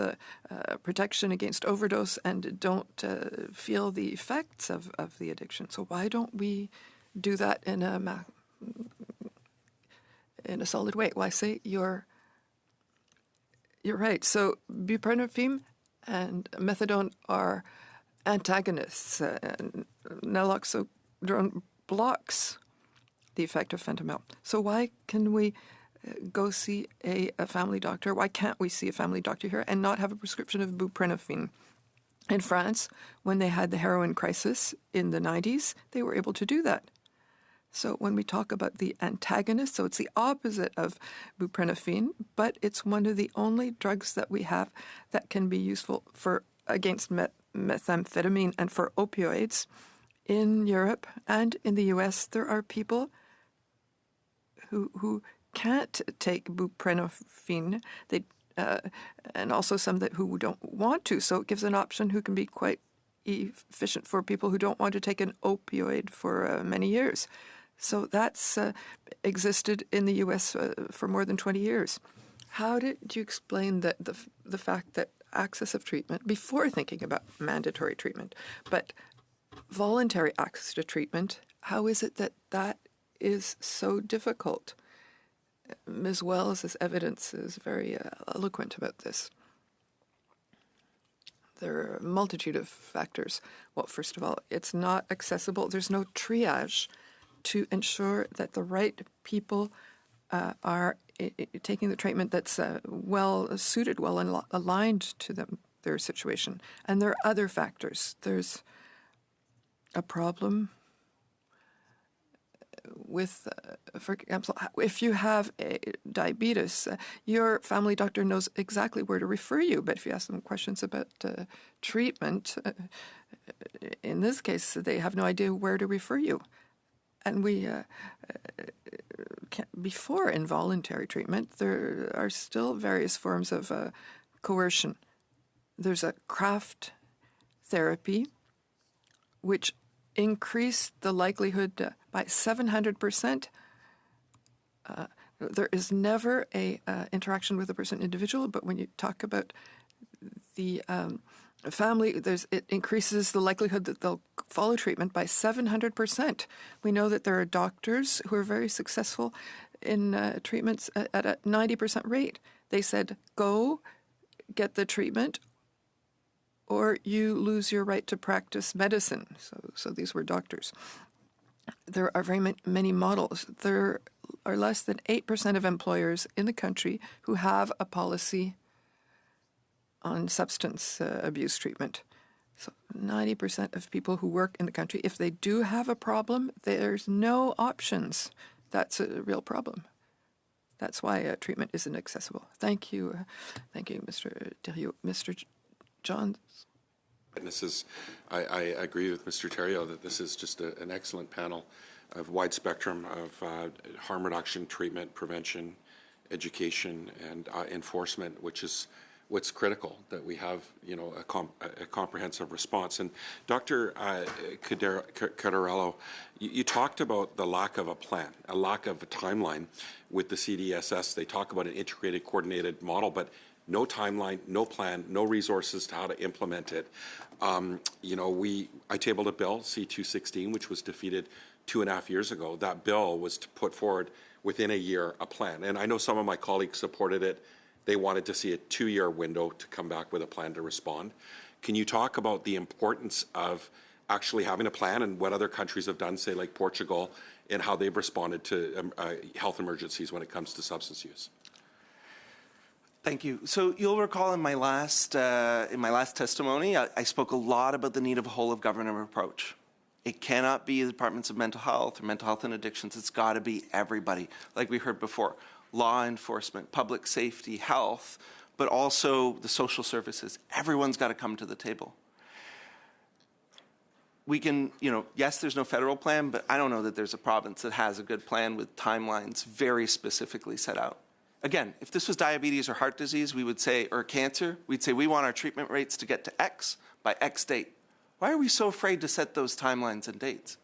protection against overdose and don't feel the effects of the addiction, so why don't we do that in a solid way? Well, I say you're right. So buprenorphine and methadone are antagonists. Naloxone blocks the effect of fentanyl. So why can we go see a family doctor? Why can't we see a family doctor here and not have a prescription of buprenorphine? In France, when they had the heroin crisis in the 90s, they were able to do that. So when we talk about the antagonist, so it's the opposite of buprenorphine, but it's one of the only drugs that we have that can be useful against methamphetamine and for opioids. In Europe and in the US, there are people who can't take buprenorphine, and also some who don't want to. So it gives an option who can be quite efficient for people who don't want to take an opioid for many years. So that's existed in the U.S. For more than 20 years. How did you explain that the fact that access of treatment, before thinking about mandatory treatment, but voluntary access to treatment, how is it that is so difficult? Ms. Wells' evidence is very eloquent about this. There are a multitude of factors. Well, first of all, it's not accessible. There's no triage to ensure that the right people are taking the treatment that's well suited, well aligned to their situation. And there are other factors. There's a problem with, for example, if you have diabetes, your family doctor knows exactly where to refer you. But if you ask them questions about treatment, in this case, they have no idea where to refer you. And we, before involuntary treatment, there are still various forms of coercion. There's a craft therapy, which increased the likelihood by 700%. There is never a interaction with a person individual, but when you talk about the family, it increases the likelihood that they'll follow treatment by 700%. We know that there are doctors who are very successful in treatments at a 90% rate. They said, go get the treatment or you lose your right to practice medicine. So these were doctors. There are very many models. There are less than 8% of employers in the country who have a policy on substance abuse treatment. So 90% of people who work in the country, if they do have a problem, there's no options. That's a real problem. That's why treatment isn't accessible. Thank you, Mr. Thériault. Mr. John? Witnesses, I agree with Mr. Terrio that this is just an excellent panel of wide spectrum of harm reduction, treatment, prevention, education, and enforcement, which is what's critical, that we have, you know, a comprehensive response. And Dr. Cadarello, you talked about the lack of a plan, a lack of a timeline with the CDSS. They talk about an integrated, coordinated model, but no timeline, no plan, no resources to how to implement it. You know, I tabled a bill, C-216, which was defeated 2.5 years ago. That bill was to put forward within a year a plan. And I know some of my colleagues supported it. They wanted to see a 2-year window to come back with a plan to respond. Can you talk about the importance of actually having a plan and what other countries have done, say like Portugal, and how they've responded to health emergencies when it comes to substance use? Thank you. So you'll recall in my last testimony, I spoke a lot about the need of a whole of government approach. It cannot be the departments of mental health or mental health and addictions. It's got to be everybody, like we heard before, law enforcement, public safety, health, but also the social services. Everyone's got to come to the table. We can, you know, yes, there's no federal plan, but I don't know that there's a province that has a good plan with timelines very specifically set out. Again, if this was diabetes or heart disease, we would say, or cancer, we'd say we want our treatment rates to get to X by X date. Why are we so afraid to set those timelines and dates?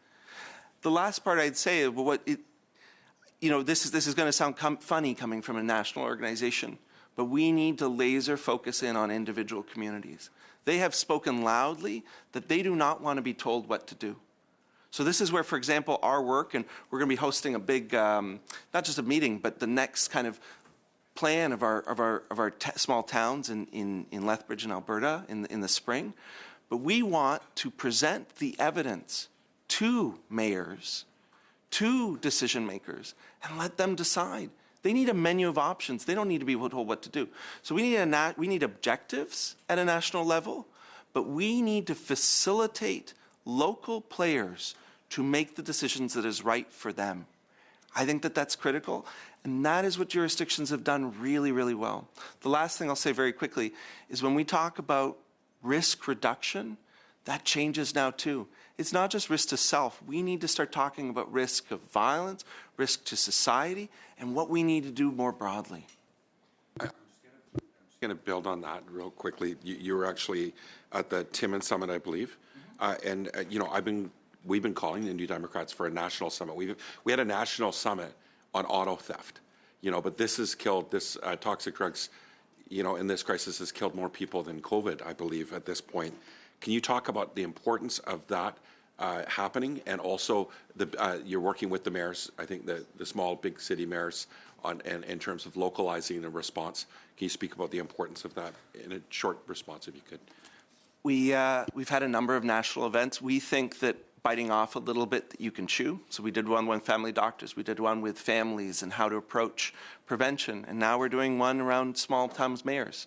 The last part I'd say, well, you know, this is going to sound funny coming from a national organization, but we need to laser focus in on individual communities. They have spoken loudly that they do not want to be told what to do. So this is where, for example, our work, and we're going to be hosting a big, not just a meeting, but the next kind of plan of our small towns in Lethbridge and Alberta in the spring. But we want to present the evidence to mayors, to decision makers, and let them decide. They need a menu of options. They don't need to be told what to do. So we need objectives at a national level, but we need to facilitate local players to make the decisions that is right for them. I think that that's critical, and that is what jurisdictions have done really, really well. The last thing I'll say very quickly is when we talk about risk reduction, that changes now too. It's not just risk to self. We need to start talking about risk of violence, risk to society, and what we need to do more broadly. I'm just going to build on that real quickly. You were actually at the Timmins Summit, I believe, you know, we've been calling the New Democrats for a national summit. We had a national summit on auto theft, you know, but this has killed, toxic drugs, you know, in this crisis has killed more people than COVID, I believe, at this point. Can you talk about the importance of that happening, and also you're working with the mayors, I think the small, big city mayors, in terms of localizing the response. Can you speak about the importance of that in a short response, if you could? We've had a number of national events. We think that biting off a little bit that you can chew. So we did one with family doctors. We did one with families and how to approach prevention. And now we're doing one around small towns mayors.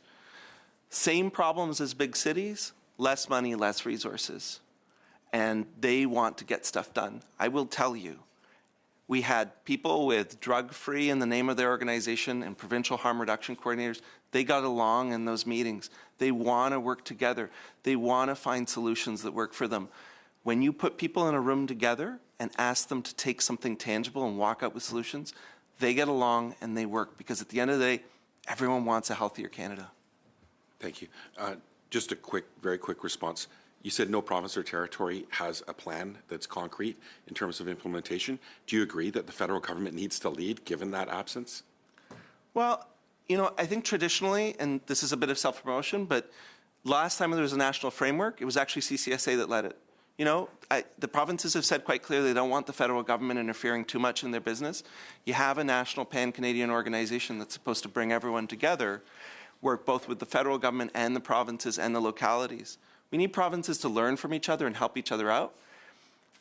Same problems as big cities, less money, less resources. And they want to get stuff done. I will tell you, we had people with drug-free in the name of their organization and provincial harm reduction coordinators. They got along in those meetings. They want to work together. They want to find solutions that work for them. When you put people in a room together and ask them to take something tangible and walk out with solutions, they get along and they work, because at the end of the day, everyone wants a healthier Canada. Thank you. Just a very quick response. You said no province or territory has a plan that's concrete in terms of implementation. Do you agree that the federal government needs to lead, given that absence? Well, you know, I think traditionally, and this is a bit of self-promotion, but last time there was a national framework, it was actually CCSA that led it. You know, the provinces have said quite clearly they don't want the federal government interfering too much in their business. You have a national pan-Canadian organization that's supposed to bring everyone together, work both with the federal government and the provinces and the localities. We need provinces to learn from each other and help each other out.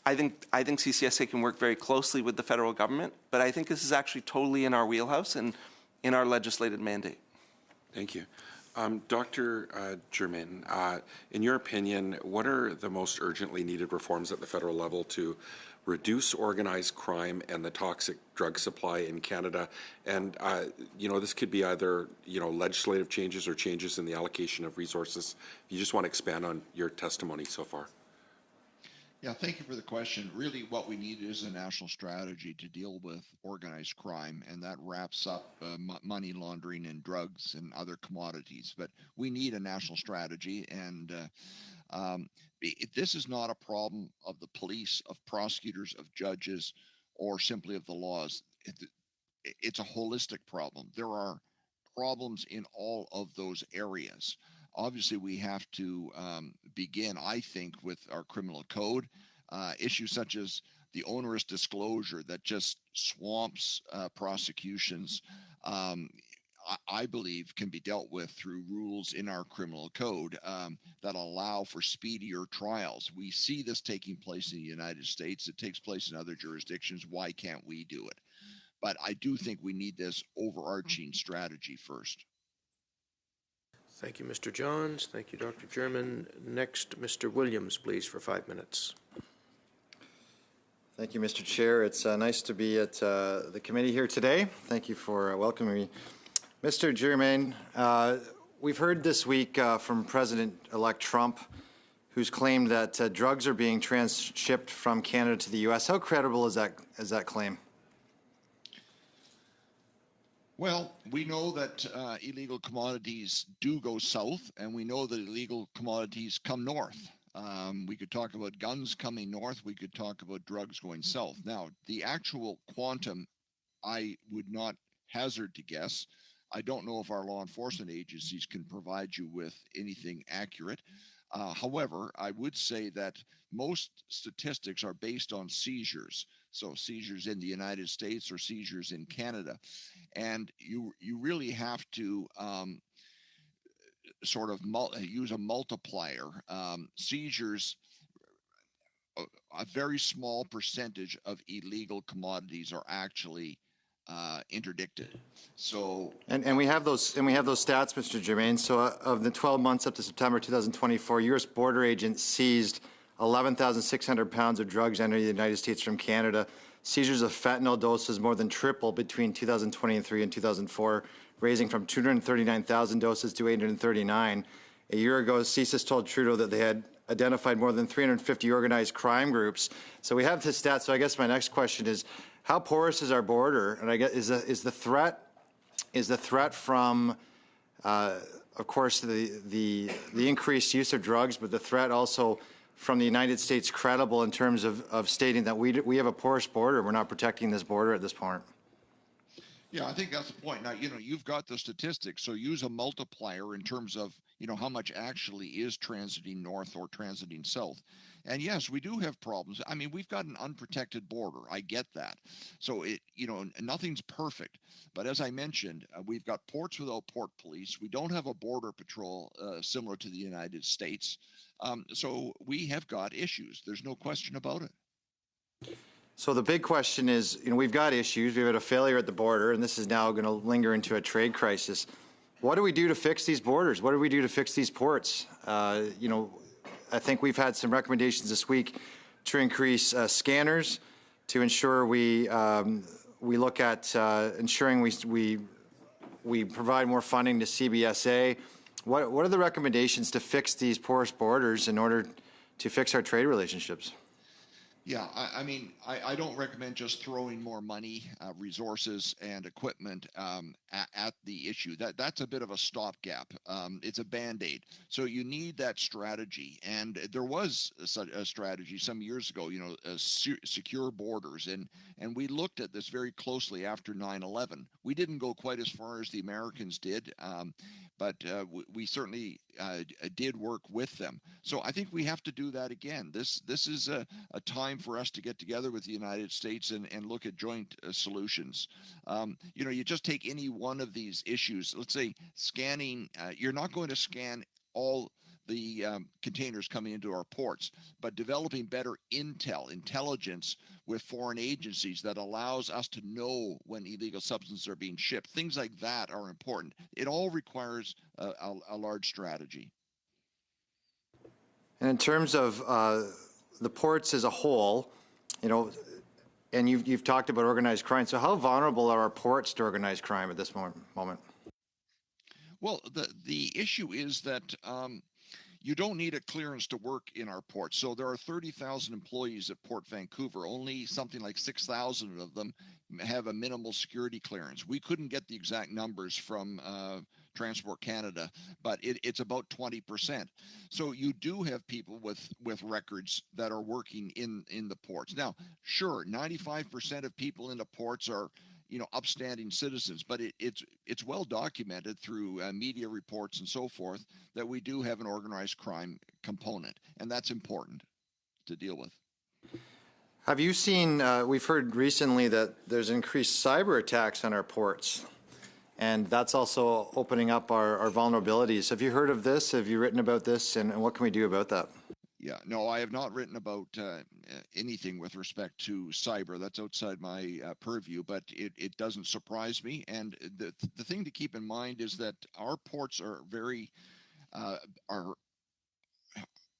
I think CCSA can work very closely with the federal government, but I think this is actually totally in our wheelhouse and in our legislated mandate. Thank you. Dr. Germain, in your opinion, what are the most urgently needed reforms at the federal level to reduce organized crime and the toxic drug supply in Canada? And, this could be either, legislative changes or changes in the allocation of resources. If you just want to expand on your testimony so far. Yeah, thank you for the question. Really, what we need is a national strategy to deal with organized crime, and that wraps up money laundering and drugs and other commodities. But we need a national strategy, and this is not a problem of the police, of prosecutors, of judges, or simply of the laws. It's a holistic problem. There are problems in all of those areas. Obviously, we have to begin, I think, with our criminal code. Issues such as the onerous disclosure that just swamps prosecutions, I believe, can be dealt with through rules in our criminal code that allow for speedier trials. We see this taking place in the United States. It takes place in other jurisdictions. Why can't we do it? But I do think we need this overarching strategy first. Thank you, Mr. Johns. Thank you, Dr. German. Next, Mr. Williams, please, for 5 minutes. Thank you, Mr. Chair. It's nice to be at the committee here today. Thank you for welcoming me. Mr. Germain, we've heard this week from President-elect Trump, who's claimed that drugs are being transshipped from Canada to the U.S. How credible is that claim? Well, we know that illegal commodities do go south, and we know that illegal commodities come north. We could talk about guns coming north. We could talk about drugs going south. Now, the actual quantum, I would not hazard to guess. I don't know if our law enforcement agencies can provide you with anything accurate. However, I would say that most statistics are based on seizures. So seizures in the United States or seizures in Canada. And you really have to sort of use a multiplier. Seizures, a very small percentage of illegal commodities are actually interdicted. So and we have those stats, Mr. Germain. So of the 12 months up to September 2024, U.S. border agents seized 11,600 pounds of drugs entering the United States from Canada. Seizures of fentanyl doses more than tripled between 2023 and 2004, raising from 239,000 doses to 839. A year ago, CSIS told Trudeau that they had identified more than 350 organized crime groups. So we have this stat. So I guess my next question is, how porous is our border? And I guess is the threat from, of course, the increased use of drugs, but the threat also from the United States credible in terms of stating that we have a porous border, we're not protecting this border at this point? Yeah, I think that's the point. Now, you've got the statistics, so use a multiplier in terms of, how much actually is transiting north or transiting south. And yes, we do have problems. I mean, we've got an unprotected border. I get that. So nothing's perfect. But as I mentioned, we've got ports without port police. We don't have a border patrol similar to the United States. So we have got issues. There's no question about it. So the big question is, we've got issues. We've had a failure at the border, and this is now going to linger into a trade crisis. What do we do to fix these borders? What do we do to fix these ports? I think we've had some recommendations this week to increase scanners, to ensure we look at ensuring we provide more funding to CBSA. What are the recommendations to fix these porous borders in order to fix our trade relationships? Yeah, I mean, I don't recommend just throwing more money, resources, and equipment at the issue. That's a bit of a stopgap. It's a Band-Aid. So you need that strategy. And there was a strategy some years ago, secure borders. And we looked at this very closely after 9/11. We didn't go quite as far as the Americans did, but we certainly did work with them. So I think we have to do that again. This is a time for us to get together with the United States and look at joint solutions. You just take any one of these issues. Let's say scanning. You're not going to scan all the containers coming into our ports, but developing better intelligence with foreign agencies that allows us to know when illegal substances are being shipped. Things like that are important. It all requires a large strategy. And in terms of the ports as a whole, you know, and you've talked about organized crime. So how vulnerable are our ports to organized crime at this moment? Well, the issue is that you don't need a clearance to work in our ports. So there are 30,000 employees at Port Vancouver. Only something like 6,000 of them have a minimal security clearance. We couldn't get the exact numbers from Transport Canada, but it's about 20%. So you do have people with records that are working in the ports. Now, sure, 95% of people in the ports are, you know, upstanding citizens, but it's well documented through media reports and so forth that we do have an organized crime component, and that's important to deal with. Have you seen, we've heard recently that there's increased cyber attacks on our ports, and that's also opening up our vulnerabilities. Have you heard of this? Have you written about this, and what can we do about that? Yeah, no, I have not written about anything with respect to cyber. That's outside my purview, but it doesn't surprise me. And the thing to keep in mind is that our ports are very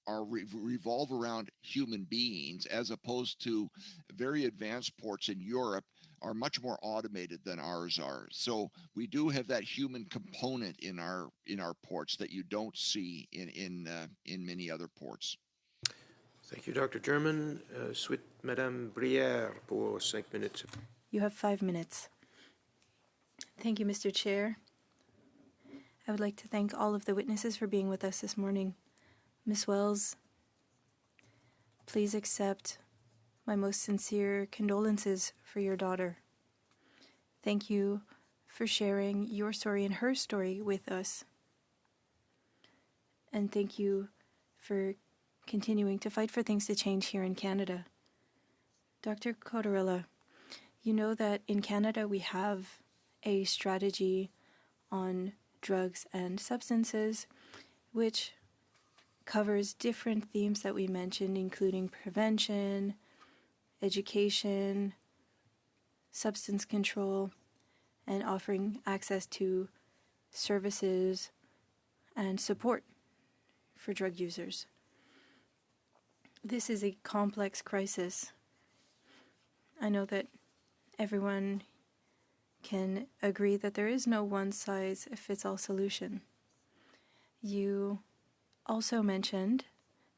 revolve around human beings, as opposed to very advanced ports in Europe are much more automated than ours are. So we do have that human component in our ports that you don't see in many other ports. Thank you, Dr. German. Suite Madame Brière pour 5 minutes. You have 5 minutes. Thank you, Mr. Chair. I would like to thank all of the witnesses for being with us this morning. Ms. Wells, please accept my most sincere condolences for your daughter. Thank you for sharing your story and her story with us. And thank you for continuing to fight for things to change here in Canada. Dr. Cotarella, you know that in Canada we have a strategy on drugs and substances which covers different themes that we mentioned, including prevention, education, substance control, and offering access to services and support for drug users. This is a complex crisis. I know that everyone can agree that there is no one-size-fits-all solution. You also mentioned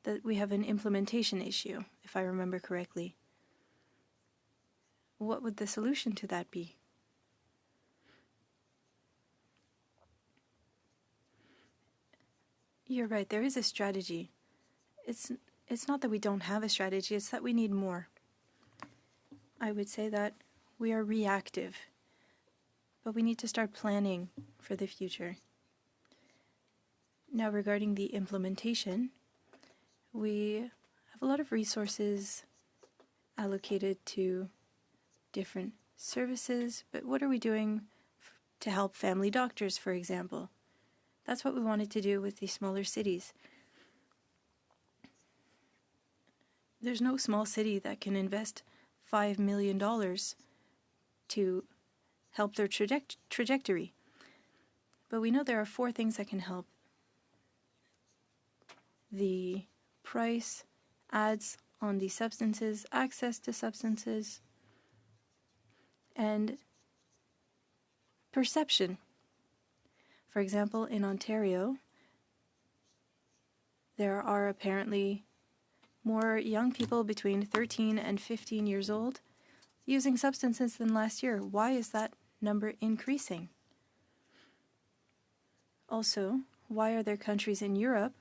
that we have an implementation issue, if I remember correctly. What would the solution to that be? You're right, there is a strategy. It's not that we don't have a strategy, it's that we need more. I would say that we are reactive, but we need to start planning for the future. Now, regarding the implementation, we have a lot of resources allocated to different services, but what are we doing to help family doctors, for example? That's what we wanted to do with these smaller cities. There's no small city that can invest $5 million to help their trajectory. But we know there are 4 things that can help. The price, ads on these substances, access to substances, and perception. For example, in Ontario, there are apparently more young people between 13 and 15 years old using substances than last year. Why is that number increasing? Also, why are there countries in Europe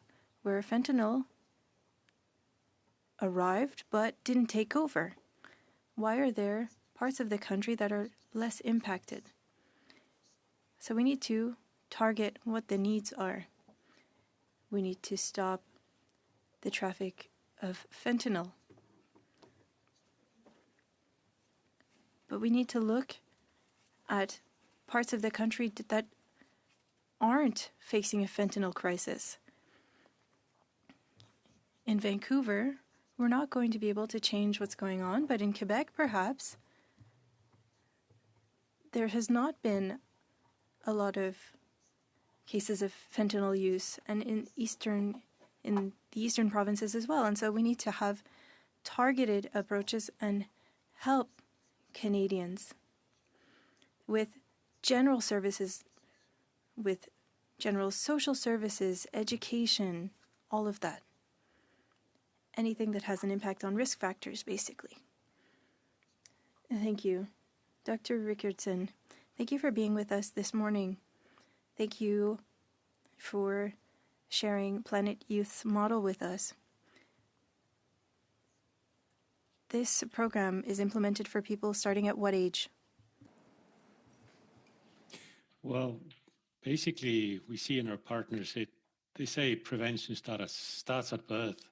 where fentanyl arrived but didn't take over? Why are there parts of the country that are less impacted? So we need to target what the needs are. We need to stop the traffic of fentanyl. But we need to look at parts of the country that aren't facing a fentanyl crisis. in Vancouver, we're not going to be able to change what's going on, but in Quebec, perhaps, there has not been a lot of cases of fentanyl use, and in the eastern provinces as well. And so we need to have targeted approaches and help Canadians with general services, with general social services, education, all of that. Anything that has an impact on risk factors, basically. Thank you. Dr. Rickardson, thank you for being with us this morning. Thank you for sharing Planet Youth's model with us. This program is implemented for people starting at what age? Well, basically, we see in our partners, they say prevention starts at birth.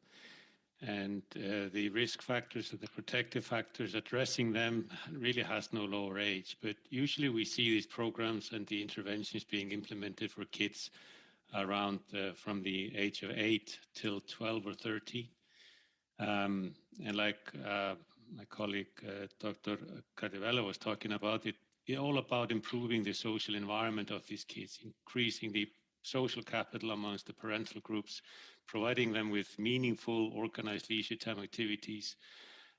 And the risk factors and the protective factors, addressing them really has no lower age. But usually we see these programs and the interventions being implemented for kids around from the age of 8 till 12 or 13. And like my colleague, Dr. Cadevella was talking about, it's all about improving the social environment of these kids, increasing the social capital amongst the parental groups, providing them with meaningful, organized leisure time activities,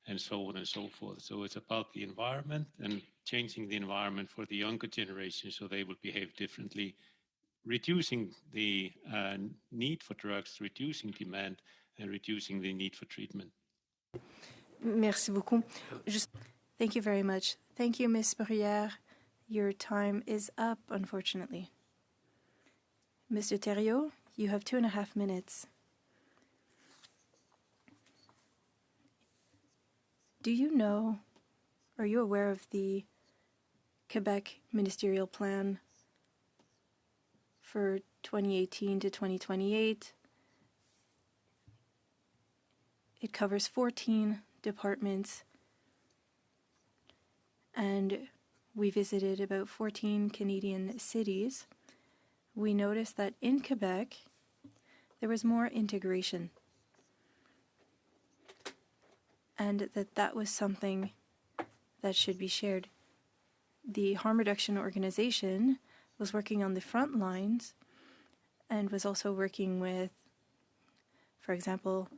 and so on and so forth. So it's about the environment and changing the environment for the younger generation so they will behave differently, reducing the need for drugs, reducing demand, and reducing the need for treatment. Merci beaucoup. Thank you very much. Thank you, Ms. Bruyère. Your time is up, unfortunately. Mr. Thériault, you have 2.5 minutes. Do you know, are you aware of the Quebec ministerial plan for 2018 to 2028? It covers 14 departments, and we visited about 14 Canadian cities. We noticed that in Quebec, there was more integration, and that was something that should be shared. The harm reduction organization was working on the front lines and was also working with, for example,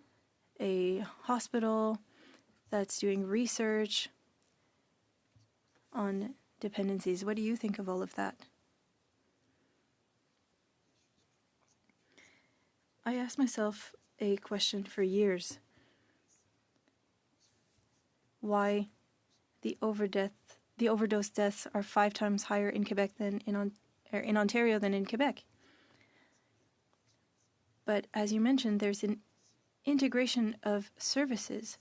a hospital that's doing research on dependencies. What do you think of all of that? I asked myself a question for years. Why the overdose deaths are 5 times higher in Quebec than in Ontario than in Quebec. But as you mentioned, there's an integration of services.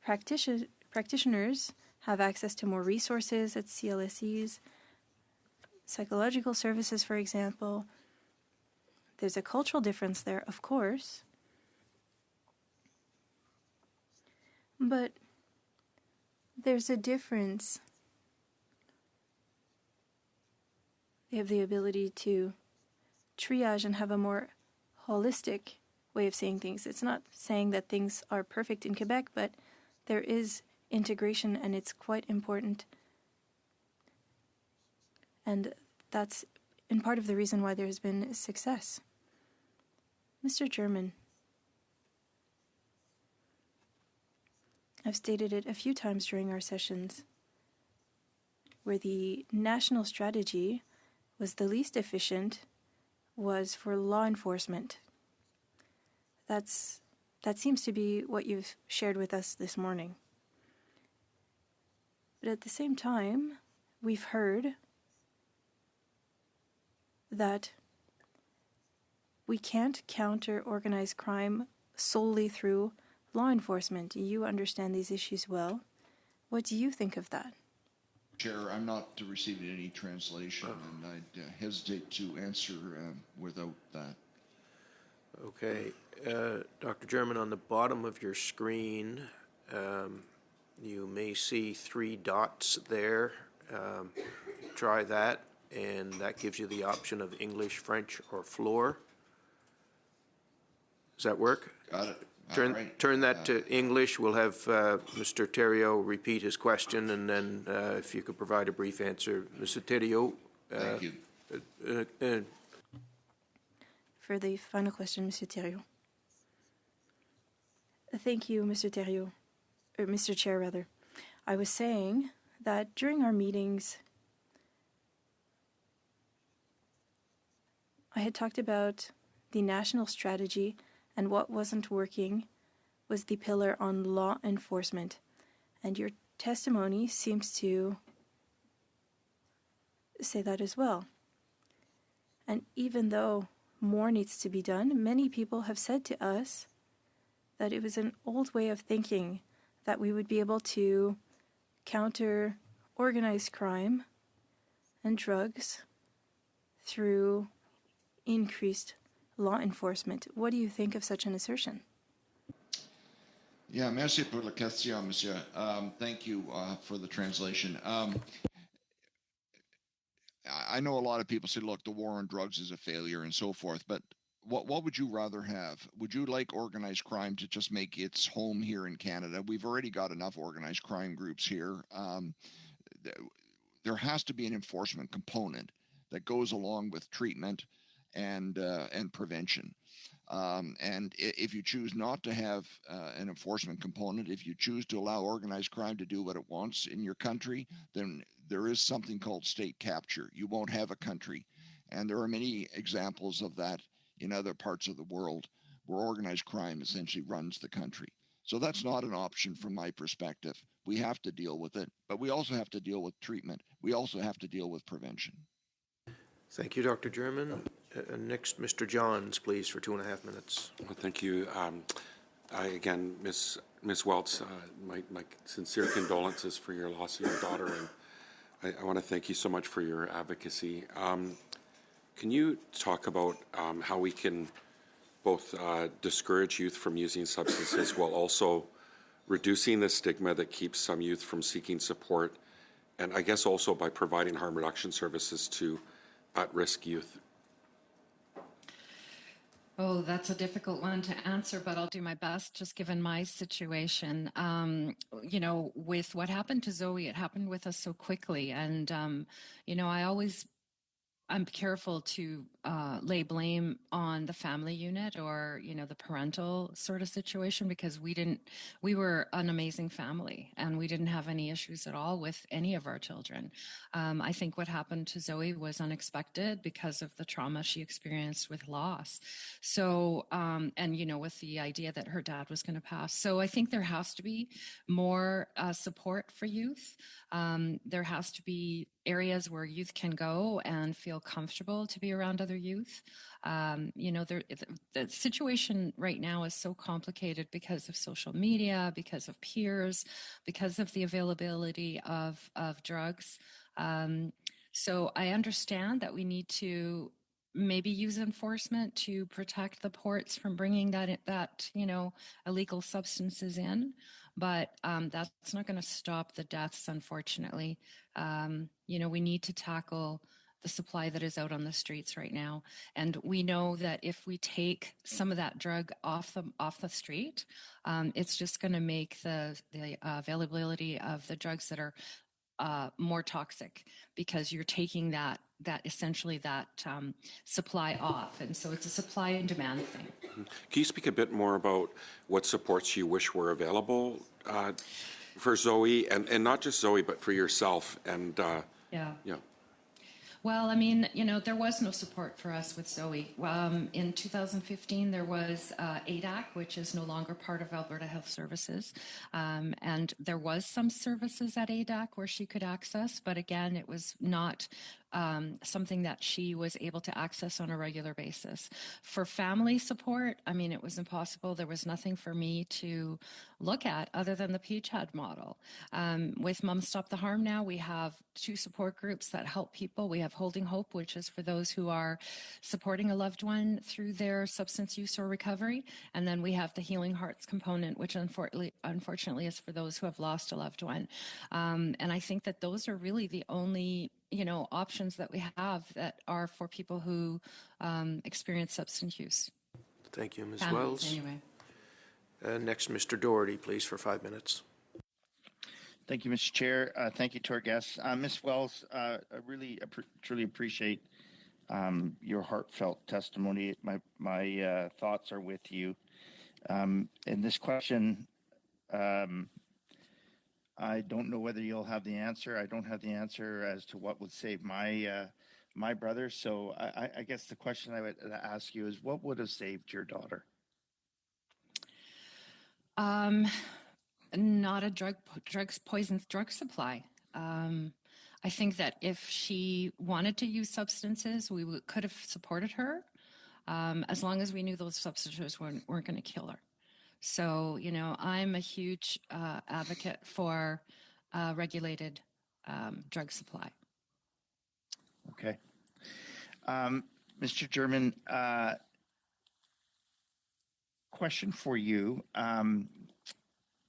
Practitioners have access to more resources at CLSEs, psychological services, for example. There's a cultural difference there, of course. But there's a difference. They have the ability to triage and have a more holistic way of seeing things. It's not saying that things are perfect in Quebec, but there is integration, and it's quite important. And that's in part of the reason why there's been success. Mr. German, I've stated it a few times during our sessions, where the national strategy was the least efficient was for law enforcement. That seems to be what you've shared with us this morning. But at the same time, we've heard that we can't counter organized crime solely through law enforcement. You understand these issues well. What do you think of that? Chair, I'm not receiving any translation, and I'd hesitate to answer without that. Okay. Dr. German, on the bottom of your screen, you may see 3 dots there. Try that, and that gives you the option of English, French, or floor. Does that work? Got it. All Turn, right. turn that to English. We'll have Mr. Theriault repeat his question, and then if you could provide a brief answer. Mr. Theriault. Thank you. For the final question, Mr. Theriault. Thank you, Mr. Theriault, or Mr. Chair, rather. I was saying that during our meetings, I had talked about the national strategy, and what wasn't working was the pillar on law enforcement. And your testimony seems to say that as well. And even though more needs to be done, many people have said to us that it was an old way of thinking that we would be able to counter organized crime and drugs through increased law enforcement. What do you think of such an assertion? Yeah, merci pour la question, monsieur. Thank you for the translation. I know a lot of people say, look, the war on drugs is a failure and so forth, but what would you rather have? Would you like organized crime to just make its home here in Canada? We've already got enough organized crime groups here. There has to be an enforcement component that goes along with treatment and prevention. And if you choose not to have an enforcement component, if you choose to allow organized crime to do what it wants in your country, then there is something called state capture. You won't have a country. And there are many examples of that in other parts of the world where organized crime essentially runs the country. So that's not an option from my perspective. We have to deal with it, but we also have to deal with treatment. We also have to deal with prevention. Thank you, Dr. German. Next, Mr. Johns, please, for 2.5 minutes. Well, thank you. Again, Ms. Welts, my sincere condolences for your loss of your daughter, and I want to thank you so much for your advocacy. Can you talk about how we can both discourage youth from using substances while also reducing the stigma that keeps some youth from seeking support, and I guess also by providing harm reduction services to at-risk youth? Oh, that's a difficult one to answer, but I'll do my best just given my situation. You know, with what happened to Zoe, it happened with us so quickly. And, you know, I'm careful to lay blame on the family unit or, you know, the parental sort of situation, because we were an amazing family and we didn't have any issues at all with any of our children. I think what happened to Zoe was unexpected because of the trauma she experienced with loss. So, and, you know, with the idea that her dad was going to pass. So I think there has to be more support for youth. There has to be areas where youth can go and feel comfortable to be around other youth. You know, the situation right now is so complicated because of social media, because of peers, because of the availability of drugs. So I understand that we need to maybe use enforcement to protect the ports from bringing that you know, illegal substances in, but that's not going to stop the deaths, unfortunately. You know, we need to tackle the supply that is out on the streets right now, and we know that if we take some of that drug off the street, it's just going to make the availability of the drugs that are more toxic, because you're taking that essentially that supply off, and so it's a supply and demand thing. Can you speak a bit more about what supports you wish were available for Zoe, and not just Zoe, but for yourself? And yeah. Yeah. Well, I mean, you know, there was no support for us with Zoe. In 2015, there was ADAC, which is no longer part of Alberta Health Services. And there was some services at ADAC where she could access, but again, it was not something that she was able to access on a regular basis. For family support, I mean, it was impossible. There was nothing for me to look at other than the PCHAD model. With Mom Stop the Harm now, we have 2 support groups that help people. We have Holding Hope, which is for those who are supporting a loved one through their substance use or recovery. And then we have the Healing Hearts component, which unfortunately is for those who have lost a loved one. And I think that those are really the only, you know, options that we have that are for people who experience substance use. Thank you, Ms. Panel, Wells. anyway. Next, Mr. Doherty, please, for 5 minutes. Thank you, Mr. Chair. Thank you to our guests. Ms. Wells, I really truly appreciate your heartfelt testimony. My thoughts are with you. In this question, I don't know whether you'll have the answer. I don't have the answer as to what would save my brother. So I guess the question I would ask you is, what would have saved your daughter? Not a poison drug supply. I think that if she wanted to use substances, we could have supported her, as long as we knew those substances weren't going to kill her. So, you know, I'm a huge advocate for regulated drug supply. Okay. Mr. German, question for you.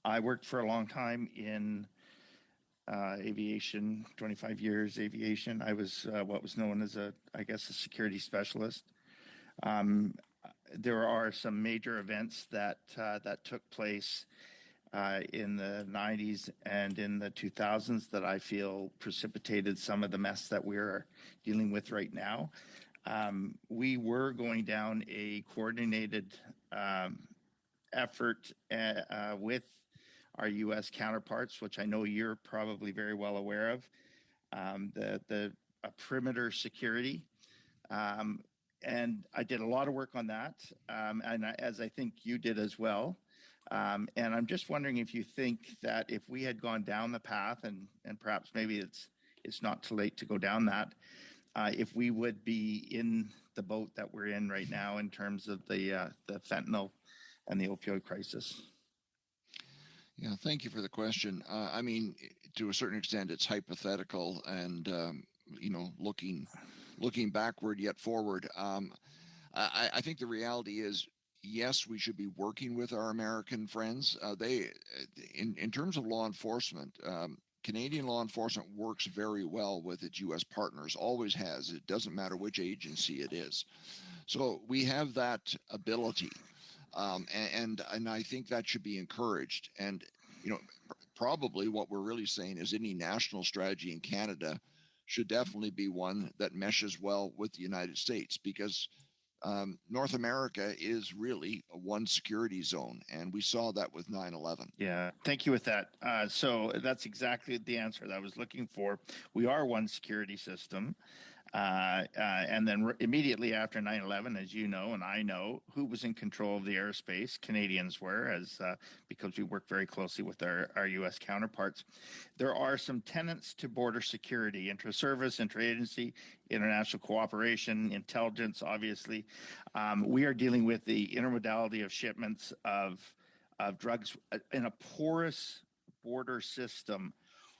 I worked for a long time in aviation, 25 years aviation. I was what was known as a security specialist. There are some major events that took place in the 90s and in the 2000s that I feel precipitated some of the mess that we're dealing with right now. We were going down a coordinated effort with our U.S. counterparts, which I know you're probably very well aware of, the perimeter security. And I did a lot of work on that, as I think you did as well. And I'm just wondering if you think that if we had gone down the path, and perhaps maybe it's not too late to go down that, if we would be in the boat that we're in right now in terms of the fentanyl and the opioid crisis. Yeah, thank you for the question. I mean, to a certain extent, it's hypothetical and, looking backward yet forward. I think the reality is, yes, we should be working with our American friends. In terms of law enforcement, Canadian law enforcement works very well with its U.S. partners, always has. It doesn't matter which agency it is. So we have that ability. And I think that should be encouraged. And, probably what we're really saying is any national strategy in Canada should definitely be one that meshes well with the United States, because North America is really a one security zone, and we saw that with 9/11. Yeah, thank you with that. So that's exactly the answer that I was looking for. We are one security system. And then immediately after 9/11, as you know, and I know, who was in control of the airspace? Canadians were, because we work very closely with our U.S. counterparts. There are some tenets to border security: intra-service, intra-agency, international cooperation, intelligence, obviously. We are dealing with the intermodality of shipments of drugs in a porous border system.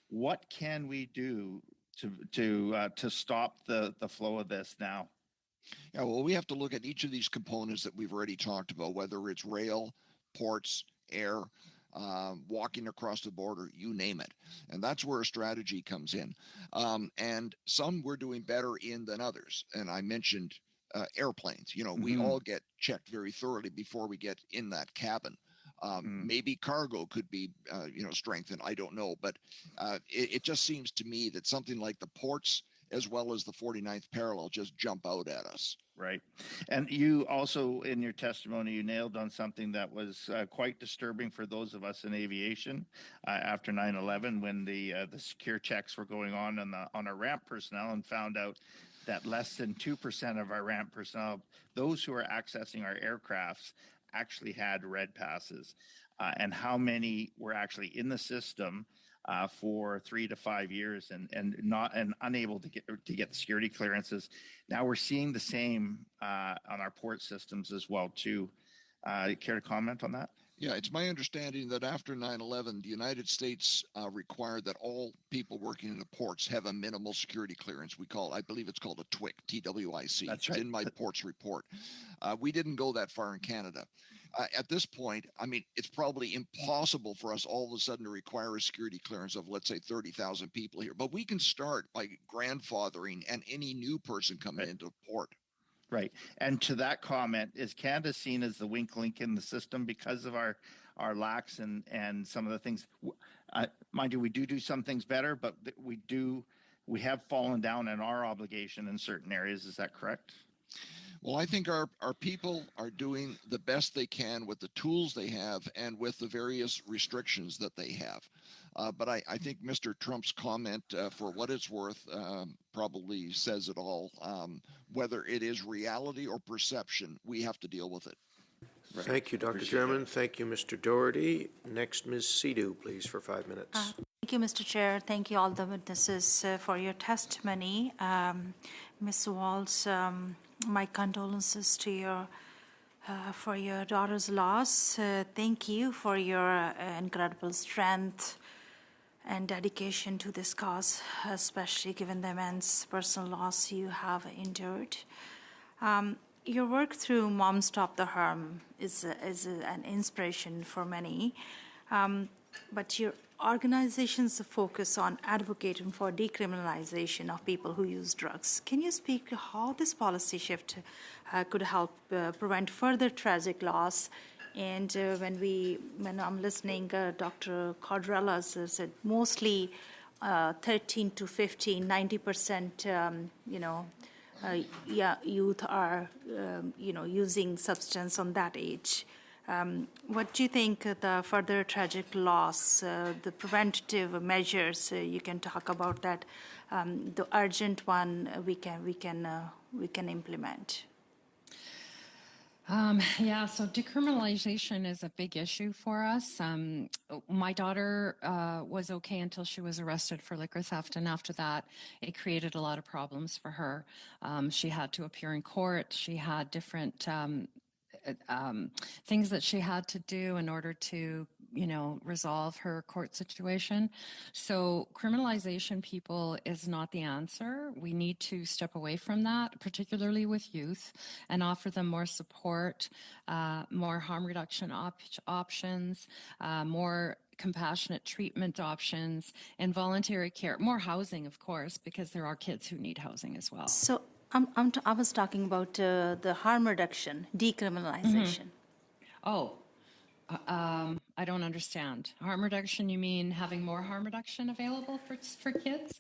What can we do to stop the flow of this now? Yeah, well, we have to look at each of these components that we've already talked about, whether it's rail, ports, air, walking across the border, you name it. And that's where a strategy comes in. And some we're doing better in than others. And I mentioned airplanes. We all get checked very thoroughly before we get in that cabin. Maybe cargo could be, strengthened. I don't know. But it just seems to me that something like the ports as well as the 49th parallel just jump out at us. Right. And you also, in your testimony, you nailed on something that was quite disturbing for those of us in aviation after 9/11, when the secure checks were going on our ramp personnel, and found out that less than 2% of our ramp personnel, those who are accessing our aircrafts, actually had red passes, and how many were actually in the system for 3 to 5 years and unable to get security clearances. Now we're seeing the same on our port systems as well too. Care to comment on that? Yeah, it's my understanding that after 9/11, the United States required that all people working in the ports have a minimal security clearance. I believe it's called a TWIC, TWIC. That's right. It's in my ports report. We didn't go that far in Canada. At this point, I mean, it's probably impossible for us all of a sudden to require a security clearance of, let's say, 30,000 people here. But we can start by grandfathering and any new person coming into port. Right. And to that comment, is Canada seen as the weak link in the system because of our lacks and some of the things? Mind you, we do some things better, but we have fallen down in our obligation in certain areas. Is that correct? Well, I think our people are doing the best they can with the tools they have and with the various restrictions that they have. But I think Mr. Trump's comment, for what it's worth, probably says it all. Whether it is reality or perception, we have to deal with it. Right. Thank you, Dr. Chairman. Thank you, Mr. Doherty. Next, Ms. Sidhu, please, for 5 minutes. Thank you, Mr. Chair. Thank you, all the witnesses, for your testimony. Ms. Walz, my condolences to you for your daughter's loss. Thank you for your incredible strength and dedication to this cause, especially given the immense personal loss you have endured. Your work through Mom Stop the Harm is an inspiration for many, but your organization's focus on advocating for decriminalization of people who use drugs. Can you speak to how this policy shift could help prevent further tragic loss? And when I'm listening, Dr. Cordrella said mostly 13 to 15, 90%, youth are, using substance on that age. What do you think the further tragic loss, the preventative measures you can talk about that, the urgent one we can implement? So decriminalization is a big issue for us. My daughter was okay until she was arrested for liquor theft, and after that, it created a lot of problems for her. She had to appear in court. She had different things that she had to do in order to, resolve her court situation. So criminalization, people, is not the answer. We need to step away from that, particularly with youth, and offer them more support, more harm reduction options, more compassionate treatment options, and voluntary care, more housing, of course, because there are kids who need housing as well. So I was talking about the harm reduction, decriminalization. I don't understand. Harm reduction, you mean having more harm reduction available for kids?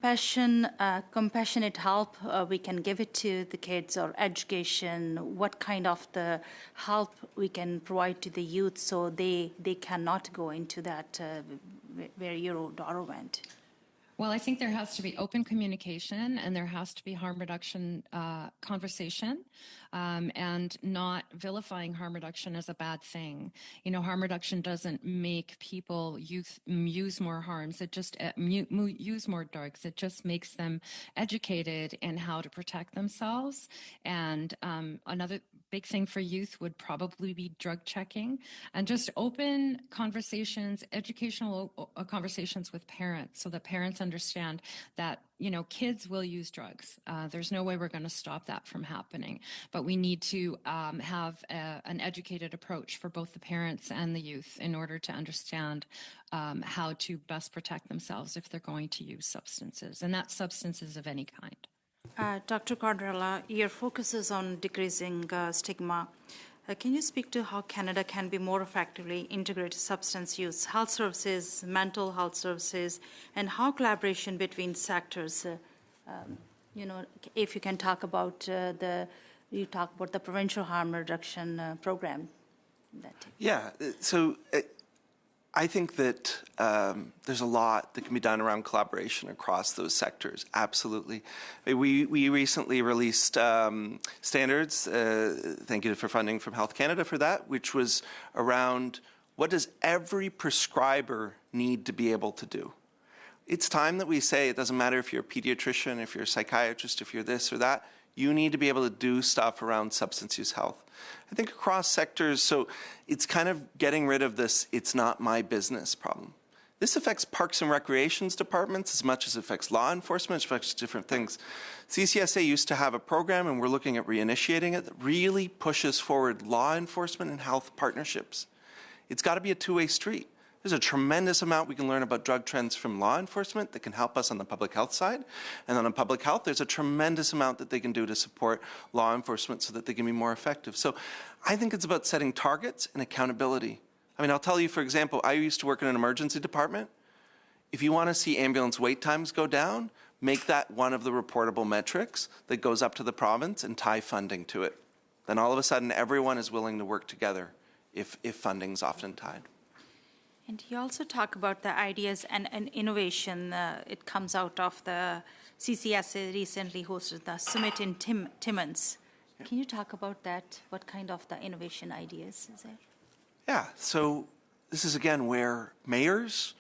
Compassionate help, we can give it to the kids, or education, what kind of the help we can provide to the youth so they cannot go into that where your daughter went? Well, I think there has to be open communication, and there has to be harm reduction conversation, and not vilifying harm reduction as a bad thing. Harm reduction doesn't make people use more harms. It just use more drugs. It just makes them educated in how to protect themselves. And another big thing for youth would probably be drug checking, and just open conversations, educational conversations with parents, so that parents understand that kids will use drugs. There's no way we're going to stop that from happening, but we need to have an educated approach for both the parents and the youth in order to understand how to best protect themselves if they're going to use substances, and that's substances of any kind. Dr. Cordrella, your focus is on decreasing stigma. Can you speak to how Canada can be more effectively integrate substance use, health services, mental health services, and how collaboration between sectors, if you can talk about the provincial harm reduction program? So I think that there's a lot that can be done around collaboration across those sectors, absolutely. We recently released standards, thank you for funding from Health Canada for that, which was around what does every prescriber need to be able to do. It's time that we say it doesn't matter if you're a pediatrician, if you're a psychiatrist, if you're this or that, you need to be able to do stuff around substance use health. I think across sectors, so it's kind of getting rid of this "it's not my business" problem. This affects parks and recreations departments as much as it affects law enforcement, it affects different things. CCSA used to have a program, and we're looking at reinitiating it, that really pushes forward law enforcement and health partnerships. It's got to be a two-way street. There's a tremendous amount we can learn about drug trends from law enforcement that can help us on the public health side. And on public health, there's a tremendous amount that they can do to support law enforcement so that they can be more effective. So I think it's about setting targets and accountability. I mean, I'll tell you, for example, I used to work in an emergency department. If you want to see ambulance wait times go down, make that one of the reportable metrics that goes up to the province and tie funding to it. Then all of a sudden, everyone is willing to work together if funding's often tied. And you also talk about the ideas and innovation. It comes out of the CCSA recently hosted the summit in Timmins. Can you talk about that? What kind of the innovation ideas is there? Yeah, so this is again where mayors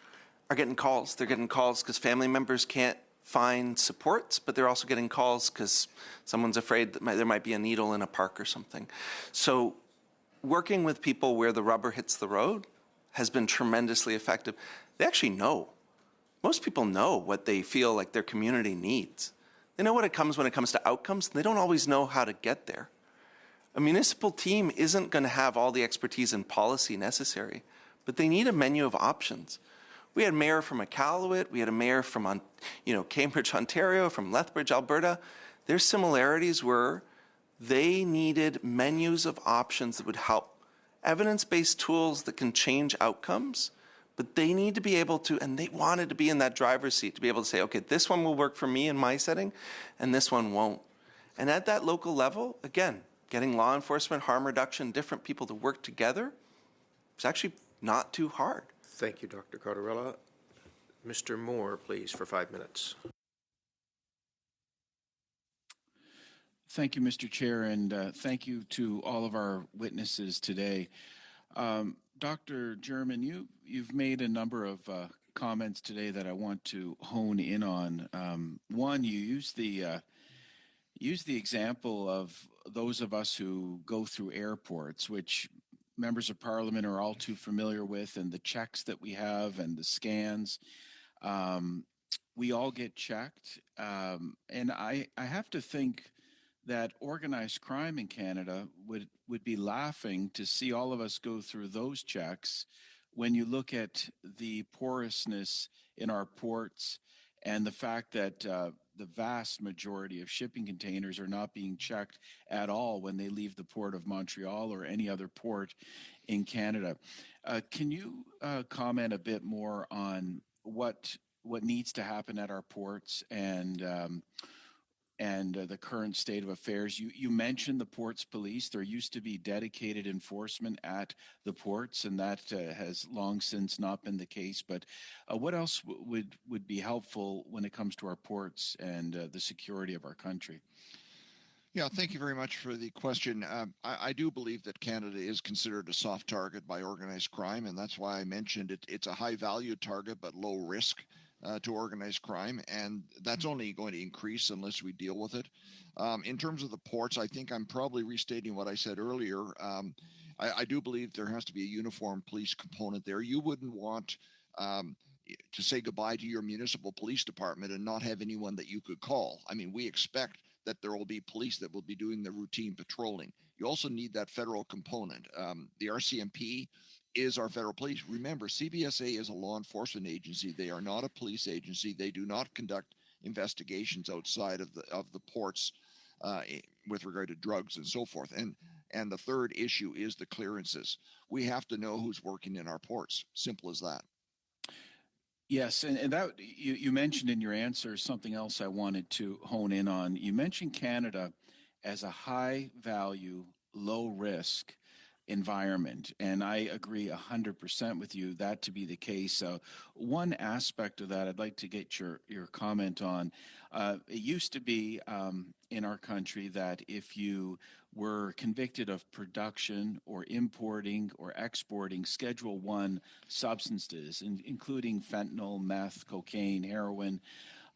are getting calls. They're getting calls because family members can't find supports, but they're also getting calls because someone's afraid that there might be a needle in a park or something. So working with people where the rubber hits the road has been tremendously effective. They actually know. Most people know what they feel like their community needs. They know what it comes when it comes to outcomes, and they don't always know how to get there. A municipal team isn't going to have all the expertise and policy necessary, but they need a menu of options. We had a mayor from Iqaluit, we had a mayor from Cambridge, Ontario, from Lethbridge, Alberta. Their similarities were they needed menus of options that would help, evidence-based tools that can change outcomes, but they need to be able to, and they wanted to be in that driver's seat, to be able to say, okay, this one will work for me in my setting, and this one won't. And at that local level, again, getting law enforcement, harm reduction, different people to work together, it's actually not too hard. Thank you, Dr. Cottarella. Mr. Moore, please, for 5 minutes. Thank you, Mr. Chair, and thank you to all of our witnesses today. Dr. German, you've made a number of comments today that I want to hone in on. One, you used the example of those of us who go through airports, which members of parliament are all too familiar with, and the checks that we have and the scans. We all get checked. And I have to think that organized crime in Canada would be laughing to see all of us go through those checks when you look at the porousness in our ports and the fact that the vast majority of shipping containers are not being checked at all when they leave the port of Montreal or any other port in Canada. Can you comment a bit more on what needs to happen at our ports and the current state of affairs? You mentioned the ports police. There used to be dedicated enforcement at the ports, and that has long since not been the case. But what else would be helpful when it comes to our ports and the security of our country? Yeah, thank you very much for the question. I do believe that Canada is considered a soft target by organized crime, and that's why I mentioned it's a high-value target but low risk to organized crime, and that's only going to increase unless we deal with it. In terms of the ports, I think I'm probably restating what I said earlier. I do believe there has to be a uniform police component there. You wouldn't want to say goodbye to your municipal police department and not have anyone that you could call. I mean, we expect that there will be police that will be doing the routine patrolling. You also need that federal component. The RCMP is our federal police. Remember, CBSA is a law enforcement agency. They are not a police agency. They do not conduct investigations outside of the ports with regard to drugs and so forth. And the third issue is the clearances. We have to know who's working in our ports. Simple as that. Yes, and that you mentioned in your answer something else I wanted to hone in on. You mentioned Canada as a high value, low risk environment, and I agree 100% with you that to be the case. One aspect of that I'd like to get your comment on. It used to be in our country that if you were convicted of production or importing or exporting Schedule I substances, including fentanyl, meth, cocaine, heroin,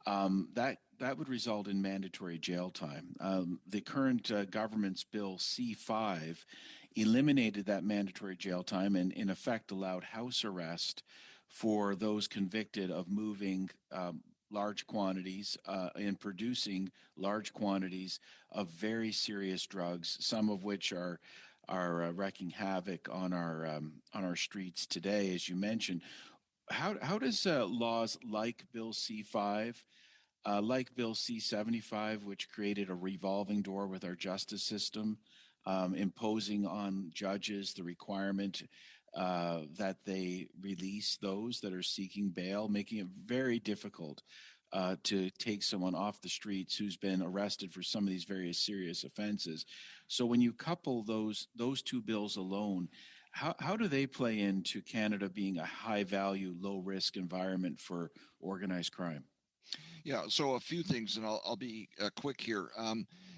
that would result in mandatory jail time. The current government's bill C5 eliminated that mandatory jail time and in effect allowed house arrest for those convicted of moving large quantities and producing large quantities of very serious drugs, some of which are are wreaking havoc on our streets today, as you mentioned. How does laws like Bill C-5, like Bill C-75, which created a revolving door with our justice system, imposing on judges the requirement that they release those that are seeking bail, making it very difficult to take someone off the streets who's been arrested for some of these various serious offenses. So when you couple those two bills alone, how do they play into Canada being a high value, low risk environment for organized crime? Yeah, so a few things, and I'll be quick here.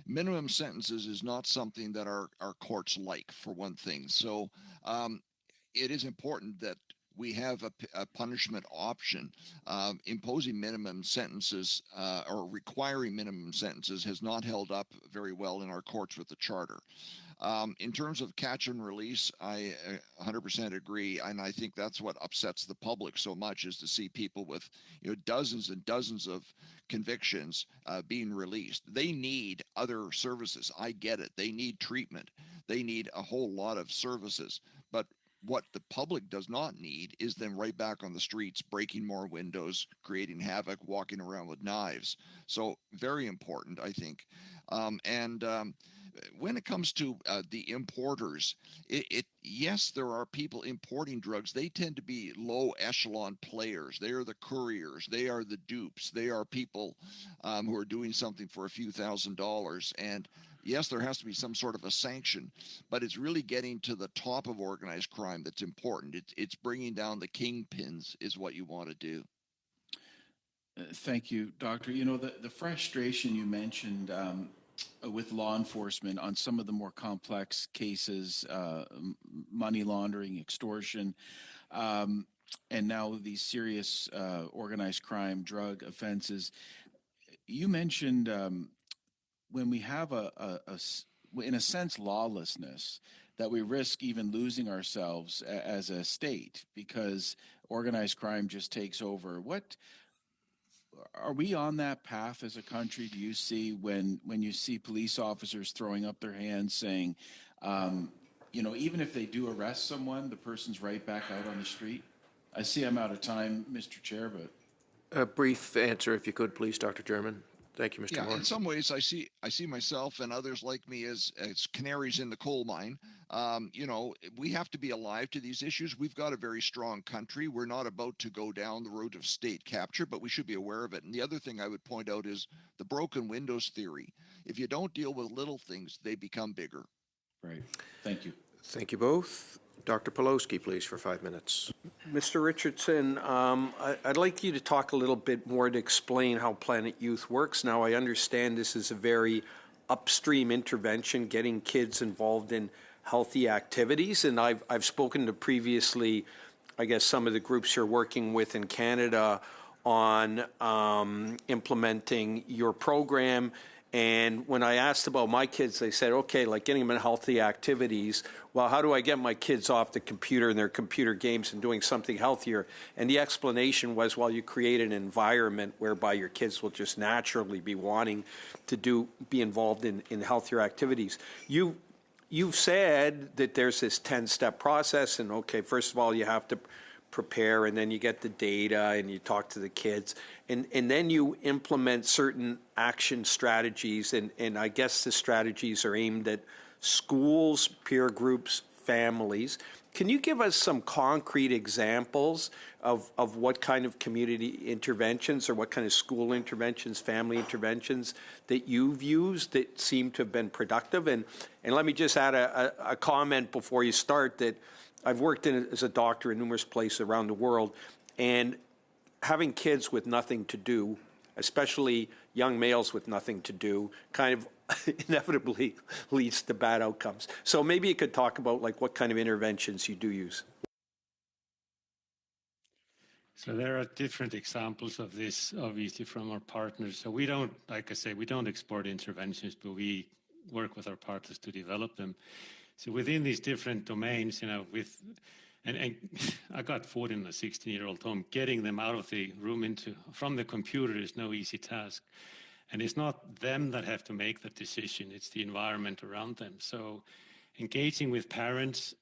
Minimum sentences is not something that our courts like, for one thing. So it is important that we have a punishment option. Imposing minimum sentences or requiring minimum sentences has not held up very well in our courts with the Charter. In terms of catch and release, I 100% agree, and I think that's what upsets the public so much, is to see people with dozens and dozens of convictions being released. They need other services. I get it. They need treatment. They need a whole lot of services. But what the public does not need is them right back on the streets, breaking more windows, creating havoc, walking around with knives. So very important, I think. When it comes to the importers, yes, there are people importing drugs. They tend to be low echelon players. They are the couriers. They are the dupes. They are people who are doing something for a few $1,000s. And yes, there has to be some sort of a sanction, but it's really getting to the top of organized crime that's important. It's bringing down the kingpins is what you want to do. Thank you, Doctor. You know, the frustration you mentioned with law enforcement on some of the more complex cases, money laundering, extortion, and now these serious organized crime, drug offenses. You mentioned when we have in a sense, lawlessness, that we risk even losing ourselves as a state because organized crime just takes over. Are we on that path as a country? Do you see when you see police officers throwing up their hands saying, even if they do arrest someone, the person's right back out on the street? I see I'm out of time, Mr. Chair, but... A brief answer, if you could, please, Dr. German. Thank you, Mr. Moore. In some ways, I see myself and others like me as canaries in the coal mine. We have to be alive to these issues. We've got a very strong country. We're not about to go down the road of state capture, but we should be aware of it. And the other thing I would point out is the broken windows theory. If you don't deal with little things, they become bigger. Right. Thank you. Thank you both. Dr. Pawlowski, please, for 5 minutes. Mr. Richardson, I'd like you to talk a little bit more to explain how Planet Youth works. Now, I understand this is a very upstream intervention, getting kids involved in healthy activities, and I've spoken to previously, I guess, some of the groups you're working with in Canada on implementing your program. And when I asked about my kids, they said, okay, like getting them in healthy activities. Well, how do I get my kids off the computer and their computer games and doing something healthier? And the explanation was, well, you create an environment whereby your kids will just naturally be wanting to be involved in healthier activities. You've said that there's this 10-step process, and okay, first of all, you have to prepare, and then you get the data and you talk to the kids, and then you implement certain action strategies, and I guess the strategies are aimed at schools, peer groups, families. Can you give us some concrete examples of what kind of community interventions or what kind of school interventions, family interventions that you've used that seem to have been productive? And let me just add a comment before you start that I've worked as a doctor in numerous places around the world, and having kids with nothing to do, especially young males with nothing to do, kind of inevitably leads to bad outcomes. So maybe you could talk about like what kind of interventions you do use. So there are different examples of this, obviously, from our partners. So we don't, like I say, we don't export interventions, but we work with our partners to develop them. So within these different domains, and I got 14 and a 16-year-old home, getting them out of the room from the computer is no easy task. And it's not them that have to make that decision, it's the environment around them. So engaging with parents,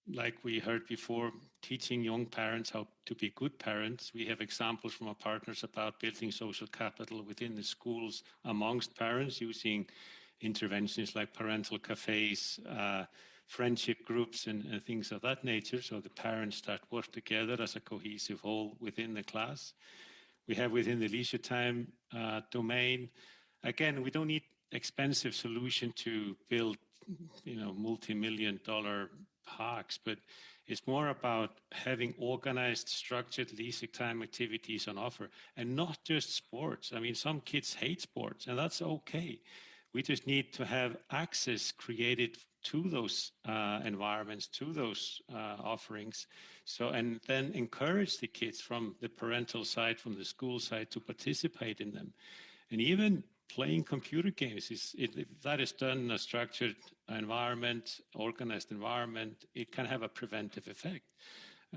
like we heard before, teaching young parents how to be good parents. We have examples from our partners about building social capital within the schools amongst parents using interventions like parental cafes, friendship groups, and things of that nature, so the parents start work together as a cohesive whole within the class. We have within the leisure time domain, again, we don't need expensive solution to build, multi-million-dollar parks, but it's more about having organized, structured leisure time activities on offer, and not just sports. I mean, some kids hate sports, and that's okay. We just need to have access created to those environments, to those offerings, and then encourage the kids from the parental side, from the school side, to participate in them. And even playing computer games, if that is done in a structured environment, organized environment, it can have a preventive effect.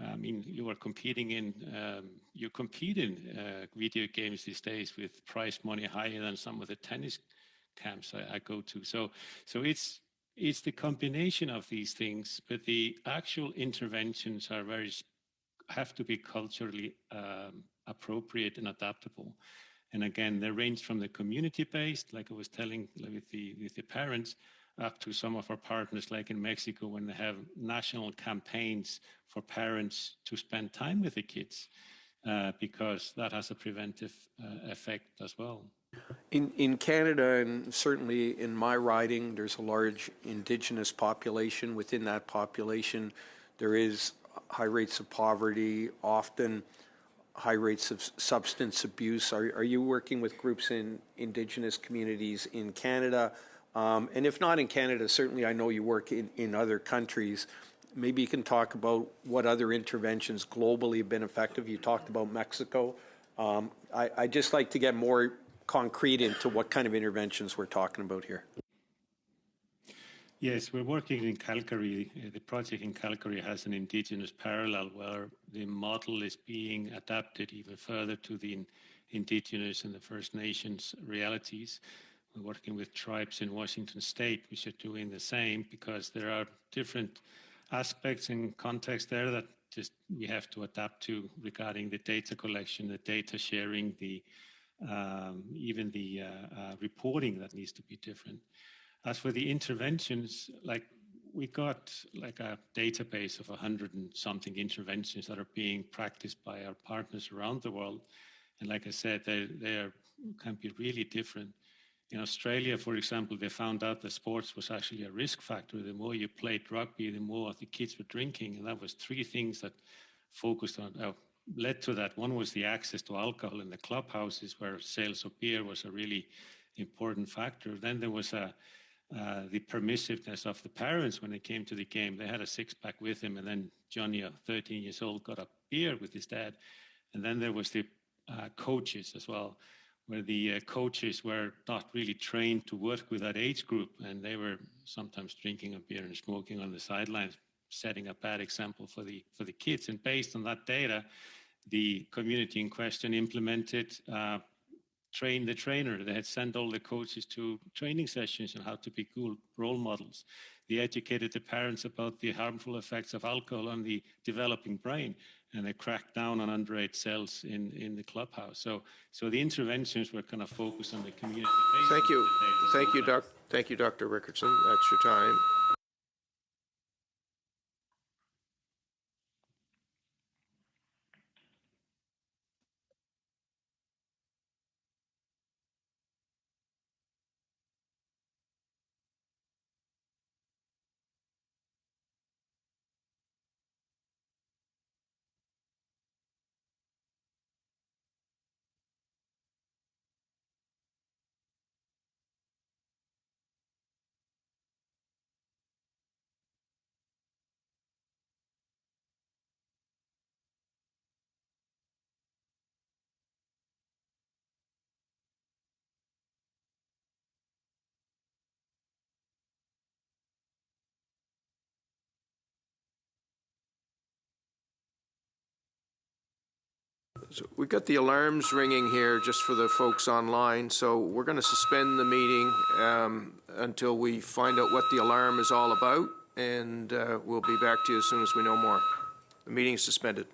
I mean, you compete in video games these days with prize money higher than some of the tennis camps I go to. So it's the combination of these things, but the actual interventions have to be culturally appropriate and adaptable. And again, they range from the community-based, like I was telling with the parents, up to some of our partners, like in Mexico, when they have national campaigns for parents to spend time with the kids, because that has a preventive effect as well. In Canada, and certainly in my riding, there's a large Indigenous population. Within that population, there is high rates of poverty, often high rates of substance abuse. Are you working with groups in Indigenous communities in Canada? And if not in Canada, certainly I know you work in other countries. Maybe you can talk about what other interventions globally have been effective. You talked about Mexico. I'd just like to get more concrete into what kind of interventions we're talking about here. Yes, we're working in Calgary. The project in Calgary has an Indigenous parallel where the model is being adapted even further to the Indigenous and the First Nations realities. We're working with tribes in Washington State, which are doing the same, because there are different aspects and context there that just we have to adapt to regarding the data collection, the data sharing, even the reporting that needs to be different. As for the interventions, we got a database of 100 and something interventions that are being practiced by our partners around the world. And like I said, they can be really different. In Australia, for example, they found out that sports was actually a risk factor. The more you played rugby, the more the kids were drinking. And that was 3 things that focused on, led to that. One was the access to alcohol in the clubhouses, where sales of beer was a really important factor. Then there was the permissiveness of the parents when they came to the game. They had a 6-pack with him, and then Johnny, 13 years old, got a beer with his dad. And then there was the coaches as well, where the coaches were not really trained to work with that age group, and they were sometimes drinking a beer and smoking on the sidelines, setting a bad example for the kids. And based on that data, the community in question implemented train the trainer. They had sent all the coaches to training sessions on how to be cool role models. They educated the parents about the harmful effects of alcohol on the developing brain, and they cracked down on underage sales in the clubhouse. So the interventions were kind of focused on the community. Thank you. Thank you, Dr. Rickardson. That's your time. So we've got the alarms ringing here just for the folks online, so we're going to suspend the meeting until we find out what the alarm is all about, and we'll be back to you as soon as we know more. The meeting is suspended.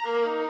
you.